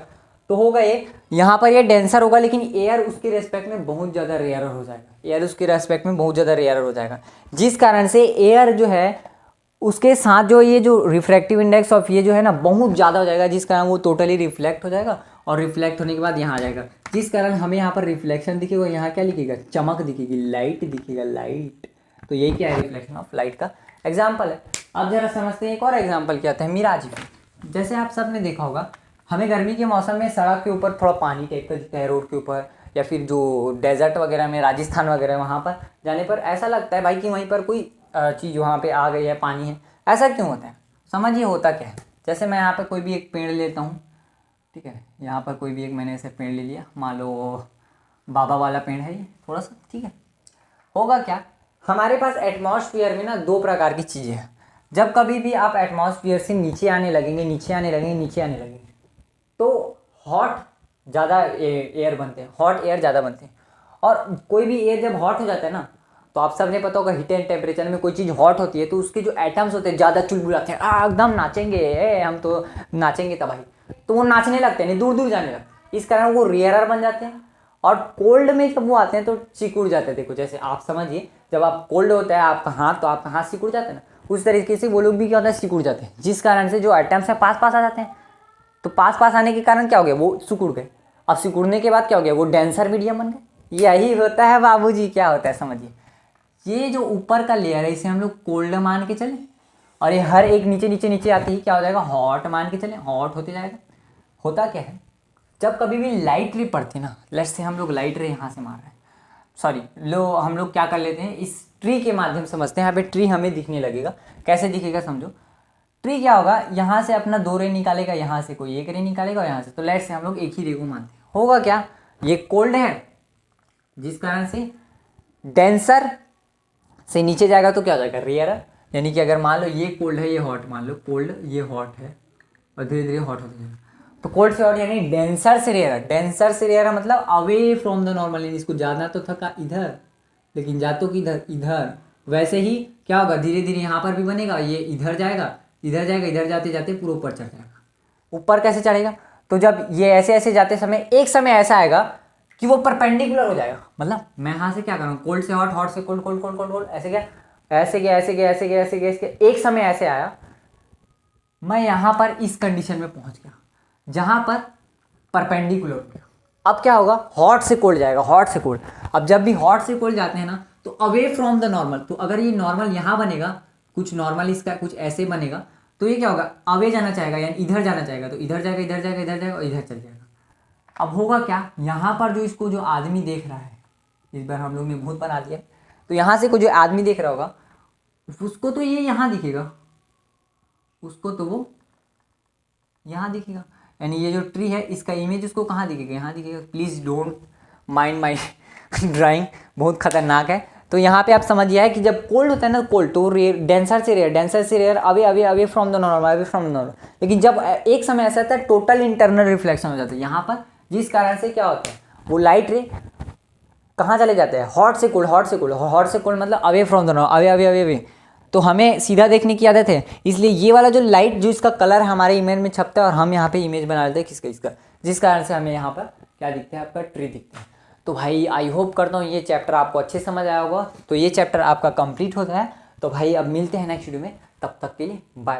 तो होगा ये, यहाँ पर ये डेंसर होगा, लेकिन एयर उसके रेस्पेक्ट में बहुत ज़्यादा रेयरर हो जाएगा, एयर उसके रेस्पेक्ट में बहुत ज़्यादा रेयरर हो जाएगा, जिस कारण से एयर जो है उसके साथ जो ये जो रिफ्रैक्टिव इंडेक्स ऑफ ये जो है ना, बहुत ज़्यादा हो जाएगा, जिस कारण वो टोटली रिफ्लेक्ट हो जाएगा, और रिफ्लेक्ट होने के बाद यहाँ आ जाएगा, जिस कारण हमें यहाँ पर रिफ्लेक्शन दिखेगा। यहाँ क्या लिखेगा? चमक दिखेगी, लाइट दिखेगा, लाइट। तो यही क्या है? रिफ्लेक्शन ऑफ लाइट का एग्जाम्पल है। अब जरा समझते हैं एक और एग्जाम्पल क्या आता है, मिराज इफेक्ट। जैसे आप सब ने देखा होगा, हमें गर्मी के मौसम में सड़क के ऊपर थोड़ा पानी टाइप का दिखता है, रोड के ऊपर, या फिर जो डेजर्ट वगैरह में, राजस्थान वगैरह, वहाँ पर जाने पर ऐसा लगता है भाई कि वहीं पर कोई चीज़ वहाँ पे आ गई है, पानी है। ऐसा क्यों होता है? समझिए होता क्या है। जैसे मैं यहाँ पर कोई भी एक पेड़ लेता हूँ, ठीक है, यहाँ पर कोई भी एक मैंने ऐसे पेड़ ले लिया, मान लो बाबा वाला पेड़ है ये, थोड़ा सा, ठीक है, होगा क्या? हमारे पास एटमॉस्फेयर में ना दो प्रकार की चीज़ें हैं। जब कभी भी आप एटमॉस्फेयर से नीचे आने लगेंगे, नीचे आने लगेंगे, नीचे आने लगेंगे, तो हॉट ज़्यादा एयर बनते हैं, हॉट एयर ज़्यादा बनते हैं। और कोई भी एयर जब हॉट हो जाता है ना, तो आप सबने पता होगा, हीट एंड टेम्परेचर में कोई चीज़ हॉट होती है तो उसके जो एटम्स होते हैं ज़्यादा चुलबुलाते हैं, एकदम नाचेंगे, हम तो नाचेंगे तबाही, तो वो नाचने लगते हैं, नहीं दूर दूर जाने लगते हैं, इस कारण वो रेयरर बन जाते हैं। और कोल्ड में जब वो आते हैं तो सिकुड़ जाते हैं। देखो जैसे आप समझिए, जब आप कोल्ड होता है आपका हाथ, तो आपका हाथ सिकुड़ जाता है ना, उस तरीके से वो लोग भी क्या होता है? सिकुड़ जाते हैं, जिस कारण से जो एटम्स है पास पास आ जाते हैं। तो पास पास आने के कारण क्या हो गया? वो सिकुड़ गए। अब सिकुड़ने के बाद क्या हो गया? वो डेंसर मीडियम बन गए। यही होता है बाबूजी, क्या होता है समझिए। ये जो ऊपर का लेयर है इसे हम लोग कोल्ड मान के चले, और ये हर एक नीचे नीचे नीचे आते ही क्या हो जाएगा? हॉट मान के चले, हॉट होते जाएगा। होता क्या है, जब कभी भी लाइट रे पड़ती है ना, लेट्स से हम लोग लाइट रे यहाँ से मार रहे हैं, सॉरी लो, हम लोग क्या कर लेते हैं, इस ट्री के माध्यम से समझते हैं। यहाँ पे ट्री हमें दिखने लगेगा, कैसे दिखेगा समझो। ट्री क्या होगा? यहाँ से अपना 2 रे निकालेगा, यहाँ से कोई 1 रे निकालेगा, और यहाँ से, तो लेट्स से हम लोग एक ही रे को मानते हैं। होगा क्या? ये कोल्ड है, जिस कारण से डेंसर से नीचे जाएगा तो क्या हो जाएगा? रेयर। यानी कि अगर मान लो ये कोल्ड है, ये हॉट, मान लो कोल्ड, ये हॉट है, और धीरे धीरे हॉट होते जाएगा। तो कोल्ड से हॉट यानी डेंसर से रेयर, डेंसर से रेयर मतलब अवे फ्रॉम द नॉर्मल। इसको जाना तो था इधर, लेकिन जा तो किधर? इधर। वैसे ही क्या होगा? धीरे धीरे यहाँ पर भी बनेगा, ये इधर जाएगा, इधर जाएगा, इधर जाते जाते पूरा ऊपर चढ़ जाएगा। ऊपर कैसे चढ़ेगा? तो जब ये ऐसे ऐसे जाते समय एक समय ऐसा आएगा कि वो परपेंडिकुलर हो जाएगा। मतलब मैं यहाँ से क्या करूँ? कोल्ड से हॉट, हॉट से cold, cold cold cold cold, ऐसे क्या, ऐसे गया, ऐसे गया, ऐसे गया, ऐसे गया, ऐसे एक समय ऐसे आया, मैं यहाँ पर इस कंडीशन में पहुँच गया जहाँ पर परपेंडिकुलर हो गया। अब क्या होगा? हॉट से कोल्ड जाएगा, हॉट से कोल्ड। अब जब भी हॉट से कोल्ड जाते हैं ना, तो अवे फ्रॉम द नॉर्मल, तो अगर ये नॉर्मल यहाँ बनेगा, कुछ नॉर्मल इसका कुछ ऐसे बनेगा, तो ये क्या होगा? अवे जाना चाहेगा, यानी इधर जाना चाहेगा, तो इधर जाएगा, इधर जाएगा, इधर जाएगा, और इधर चल जाएगा। अब होगा क्या? यहाँ पर जो इसको जो आदमी देख रहा है, इस बार हम लोग ने भूत बना दिया, तो यहाँ से कोई जो आदमी देख रहा होगा, उसको तो ये यहाँ दिखेगा, उसको तो वो यहाँ दिखेगा। यानी ये जो ट्री है इसका इमेज उसको कहाँ दिखेगा? यहाँ दिखेगा। Please don't mind my drawing, बहुत खतरनाक है। तो यहाँ पे आप समझिए है कि जब कोल्ड होता है ना कोल्ड, तो डेंसर से rare away from the normal, away from the normal. लेकिन जब एक समय ऐसा आता है टोटल इंटरनल रिफ्लेक्शन हो जाता है यहाँ पर, जिस कारण से क्या होता है वो लाइट रे कहाँ चले जाते हैं, हॉट से कोल्ड मतलब away from the normal, away. तो हमें सीधा देखने की आदत है, इसलिए ये वाला जो लाइट जो इसका कलर हमारे इमेज में छपता है और हम यहाँ पे इमेज बना लेते हैं इसका, जिस कारण से हमें यहाँ पर क्या दिखता है, आपका ट्री दिखता है। तो भाई आई होप करता हूँ ये चैप्टर आपको अच्छे समझ आया होगा। तो ये चैप्टर आपका कंप्लीट होता है। तो भाई अब मिलते हैं नेक्स्ट वीडियो में, तब तक के लिए बाय।